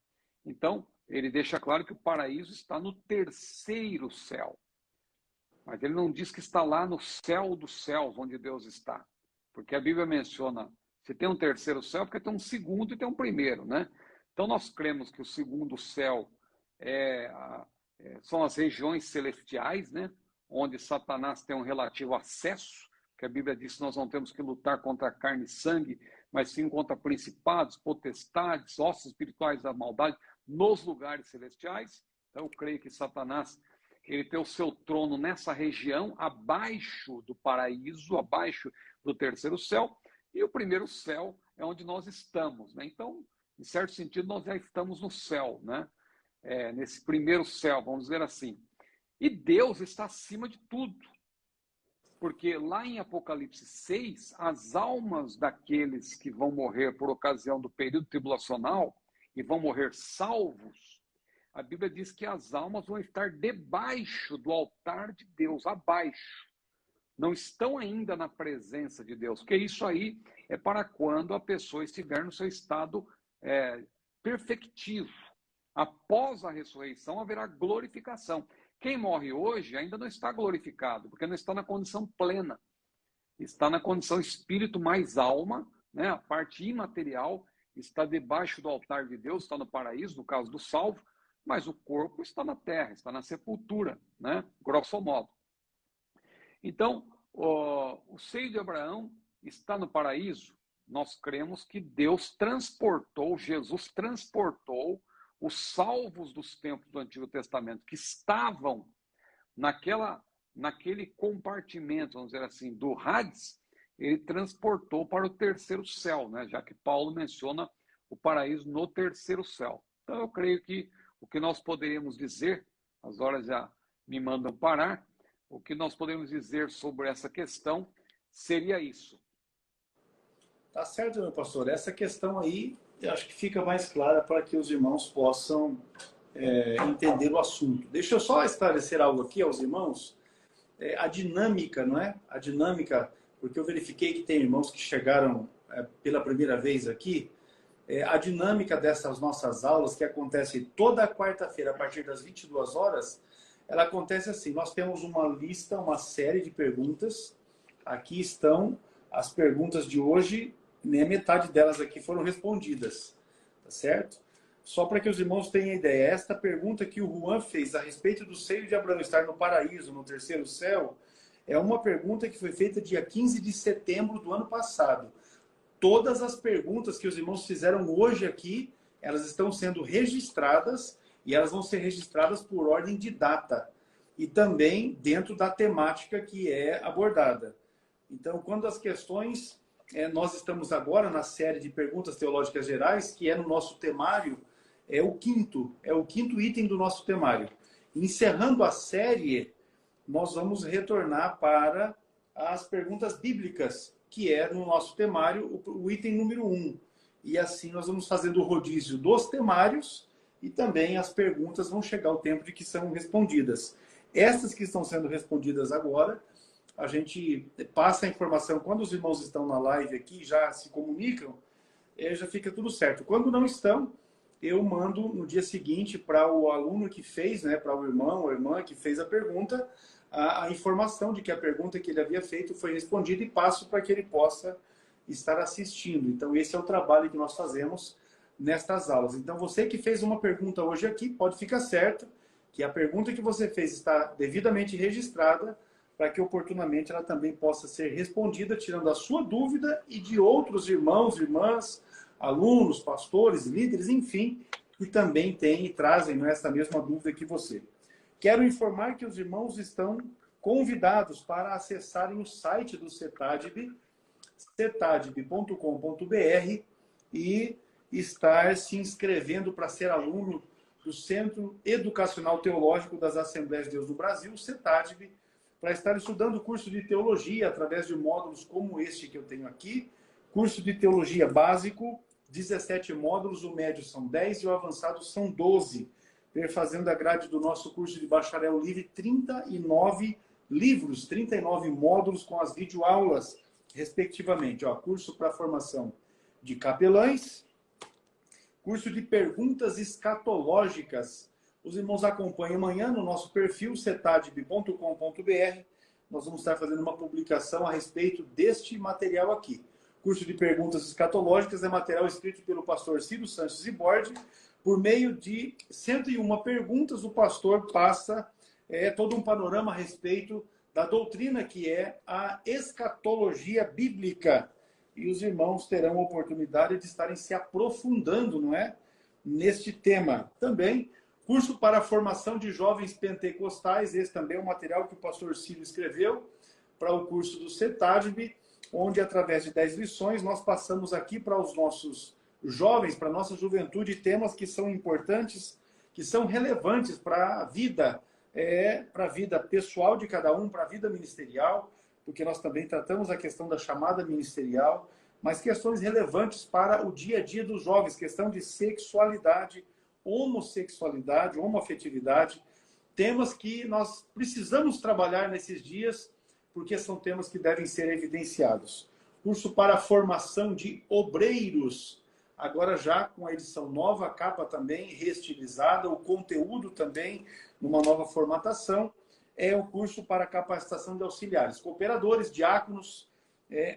Então, ele deixa claro que o paraíso está no terceiro céu. Mas ele não diz que está lá no céu dos céus, onde Deus está. Porque a Bíblia menciona, se tem um terceiro céu, porque tem um segundo e tem um primeiro, né? Então, nós cremos que o segundo céu são as regiões celestiais, né? Onde Satanás tem um relativo acesso, que a Bíblia diz que nós não temos que lutar contra carne e sangue, mas sim contra principados, potestades, ossos espirituais da maldade, nos lugares celestiais. Então, eu creio que Satanás, ele tem o seu trono nessa região, abaixo do paraíso, abaixo do terceiro céu, e o primeiro céu é onde nós estamos, né? Então, em certo sentido, nós já estamos no céu, né? Nesse primeiro céu, vamos dizer assim. E Deus está acima de tudo. Porque lá em Apocalipse 6, as almas daqueles que vão morrer por ocasião do período tribulacional e vão morrer salvos, a Bíblia diz que as almas vão estar debaixo do altar de Deus, abaixo. Não estão ainda na presença de Deus, porque isso aí é para quando a pessoa estiver no seu estado perfectivo. Após a ressurreição haverá glorificação. Quem morre hoje ainda não está glorificado, porque não está na condição plena. Está na condição espírito mais alma, né? A parte imaterial está debaixo do altar de Deus, está no paraíso, no caso do salvo, mas o corpo está na terra, está na sepultura, né? Grosso modo. Então, o seio de Abraão está no paraíso. Nós cremos que Deus transportou, Jesus transportou os salvos dos tempos do Antigo Testamento, que estavam naquele compartimento, vamos dizer assim, do Hades, ele transportou para o terceiro céu, né? Já que Paulo menciona o paraíso no terceiro céu. Então, eu creio que o que nós poderíamos dizer, as horas já me mandam parar, o que nós podemos dizer sobre essa questão seria isso. Tá certo, meu pastor. Essa questão aí, eu acho que fica mais clara para que os irmãos possam entender o assunto. Deixa eu só esclarecer algo aqui aos irmãos. A dinâmica, não é? A dinâmica, porque eu verifiquei que tem irmãos que chegaram pela primeira vez aqui. A dinâmica dessas nossas aulas, que acontece toda quarta-feira, a partir das 22 horas, ela acontece assim. Nós temos uma lista, uma série de perguntas. Aqui estão as perguntas de hoje, nem a metade delas aqui foram respondidas, tá certo? Só para que os irmãos tenham ideia, esta pergunta que o Juan fez a respeito do seio de Abraão estar no paraíso, no terceiro céu, é uma pergunta que foi feita dia 15 de setembro do ano passado. Todas as perguntas que os irmãos fizeram hoje aqui, elas estão sendo registradas e elas vão ser registradas por ordem de data e também dentro da temática que é abordada. Então, quando as questões... nós estamos agora na série de perguntas teológicas gerais, que é no nosso temário, é o quinto item do nosso temário. Encerrando a série, nós vamos retornar para as perguntas bíblicas, que é no nosso temário o item número 1. E assim nós vamos fazendo o rodízio dos temários e também as perguntas vão chegar ao tempo de que são respondidas. Essas que estão sendo respondidas agora, a gente passa a informação. Quando os irmãos estão na live aqui, já se comunicam, já fica tudo certo. Quando não estão, eu mando no dia seguinte para o aluno que fez, né, para o irmão ou irmã que fez a pergunta, a informação de que a pergunta que ele havia feito foi respondida e passo para que ele possa estar assistindo. Então, esse é o trabalho que nós fazemos nestas aulas. Então, você que fez uma pergunta hoje aqui, pode ficar certo que a pergunta que você fez está devidamente registrada para que oportunamente ela também possa ser respondida, tirando a sua dúvida e de outros irmãos, irmãs, alunos, pastores, líderes, enfim, que também têm e trazem essa mesma dúvida que você. Quero informar que os irmãos estão convidados para acessarem o site do CETADB, cetadb.com.br, e estar se inscrevendo para ser aluno do Centro Educacional Teológico das Assembleias de Deus do Brasil, CETADB, para estar estudando o curso de teologia através de módulos como este que eu tenho aqui. Curso de teologia básico, 17 módulos, o médio são 10 e o avançado são 12. Perfazendo a grade do nosso curso de bacharel livre, 39 livros, 39 módulos com as videoaulas, respectivamente. Curso para formação de capelães, curso de perguntas escatológicas. Os irmãos acompanham amanhã no nosso perfil, cetadb.com.br. Nós vamos estar fazendo uma publicação a respeito deste material aqui. Curso de perguntas escatológicas é material escrito pelo pastor Ciro Sanches Zibordi. Por meio de 101 perguntas, o pastor passa todo um panorama a respeito da doutrina que é a escatologia bíblica. E os irmãos terão a oportunidade de estarem se aprofundando, não é, neste tema. Também, curso para a formação de jovens pentecostais. Esse também é um material que o pastor Ciro escreveu para o curso do CETADB, onde, através de 10 lições, nós passamos aqui para os nossos jovens, para a nossa juventude, temas que são importantes, que são relevantes para a vida pessoal de cada um, para a vida ministerial, porque nós também tratamos a questão da chamada ministerial, mas questões relevantes para o dia a dia dos jovens, questão de sexualidade, homossexualidade, homoafetividade, temas que nós precisamos trabalhar nesses dias, porque são temas que devem ser evidenciados. Curso para a formação de obreiros, agora já com a edição nova, a capa também reestilizada, o conteúdo também numa nova formatação. É o curso para capacitação de auxiliares, cooperadores, diáconos,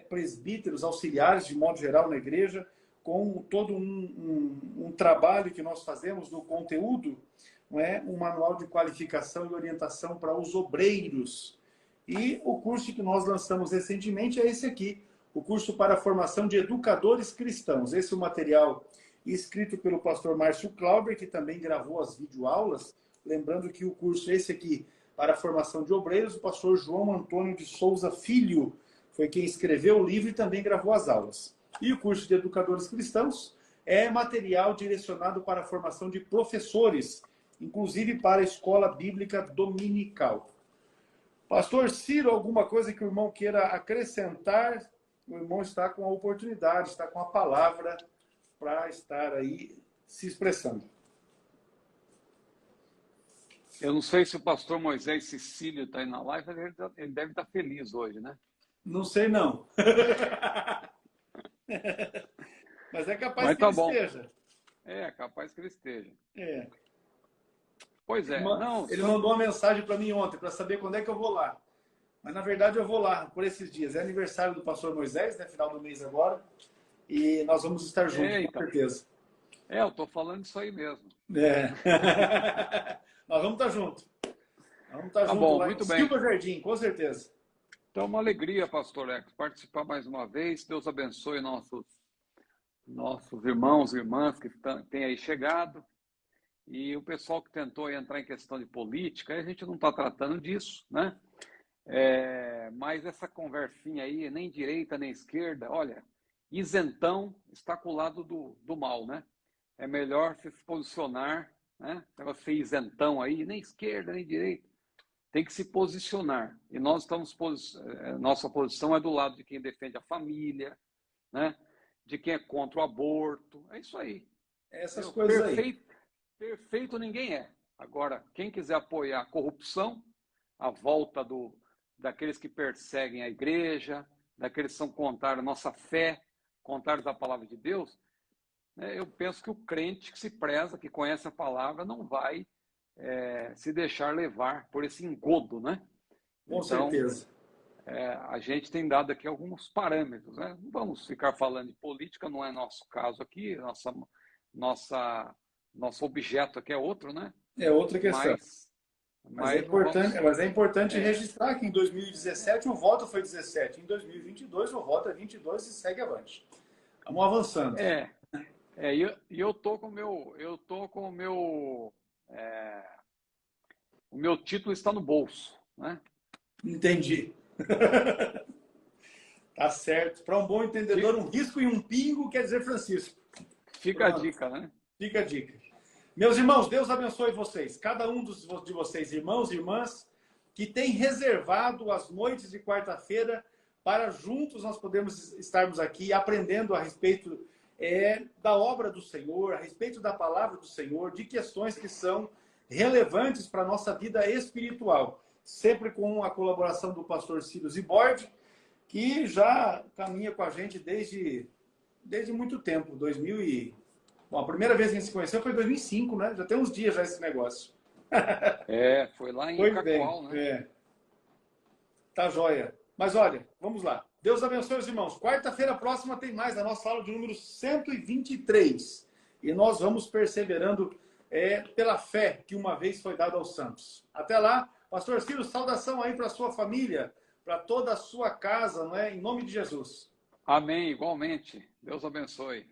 presbíteros, auxiliares, de modo geral, na igreja, com todo um trabalho que nós fazemos no conteúdo, um manual de qualificação e orientação para os obreiros. E o curso que nós lançamos recentemente é esse aqui, o curso para a formação de educadores cristãos. Esse é o material escrito pelo pastor Márcio Clauber, que também gravou as videoaulas. Lembrando que o curso esse aqui, para a formação de obreiros, o pastor João Antônio de Souza Filho foi quem escreveu o livro e também gravou as aulas. E o curso de educadores cristãos é material direcionado para a formação de professores, inclusive para a escola bíblica dominical. Pastor Ciro, alguma coisa que o irmão queira acrescentar? O irmão está com a oportunidade, está com a palavra para estar aí se expressando. Eu não sei se o pastor Moisés Cecílio está aí na live, mas ele deve estar feliz hoje, né? Não sei, não. Mas é capaz mas que tá ele bom. esteja. É, capaz que ele esteja. É. Pois é. Ele mandou uma mensagem para mim ontem, para saber quando é que eu vou lá. Mas, na verdade, eu vou lá por esses dias. É aniversário do pastor Moisés, né? Final do mês agora. E nós vamos estar juntos, então. com certeza. Eu estou falando isso aí mesmo. É. Nós vamos estar juntos. Vamos estar juntos bom, lá muito em bem. Silva Jardim, com certeza. Então, uma alegria, pastor Eco, participar mais uma vez. Deus abençoe nossos irmãos e irmãs que têm aí chegado. E o pessoal que tentou entrar em questão de política, a gente não está tratando disso, né? Mas essa conversinha aí, nem direita nem esquerda, olha, isentão está com o lado do mal, né? É melhor se posicionar, né? Negócio de ser isentão aí, nem esquerda nem direita. Tem que se posicionar. E nós nossa posição é do lado de quem defende a família, né? De quem é contra o aborto. É isso aí. Essas coisas aí. Perfeito ninguém é. Agora, quem quiser apoiar a corrupção, a volta daqueles que perseguem a igreja, daqueles que são contrários à nossa fé, contrários à palavra de Deus, né, eu penso que o crente que se preza, que conhece a palavra, não vai se deixar levar por esse engodo, né? Com certeza. A gente tem dado aqui alguns parâmetros, né? Não vamos ficar falando de política, não é nosso caso aqui, nosso objeto aqui é outro, né? É outra questão. Mas é importante registrar que em 2017 o voto foi 17, em 2022 o voto é 22 e segue avante. Vamos avançando. E eu tô com o meu título está no bolso, né? Entendi. Tá certo. Para um bom entendedor, um risco e um pingo quer dizer Francisco. Fica a dica, né? Fica a dica. Meus irmãos, Deus abençoe vocês. Cada um de vocês, irmãos e irmãs, que tem reservado as noites de quarta-feira para juntos nós podermos estarmos aqui aprendendo a respeito da obra do Senhor, a respeito da palavra do Senhor, de questões que são relevantes para a nossa vida espiritual. Sempre com a colaboração do pastor Ciro Zibordi, que já caminha com a gente desde muito tempo, Bom, a primeira vez que a gente se conheceu foi em 2005, né? Já tem uns dias já esse negócio. Foi lá em Cacoal, né? Tá joia. Mas olha, vamos lá. Deus abençoe os irmãos. Quarta-feira próxima tem mais a nossa aula de número 123. E nós vamos perseverando pela fé que uma vez foi dada aos santos. Até lá. Pastor Ciro, saudação aí para a sua família, para toda a sua casa, não é? Em nome de Jesus. Amém, igualmente. Deus abençoe.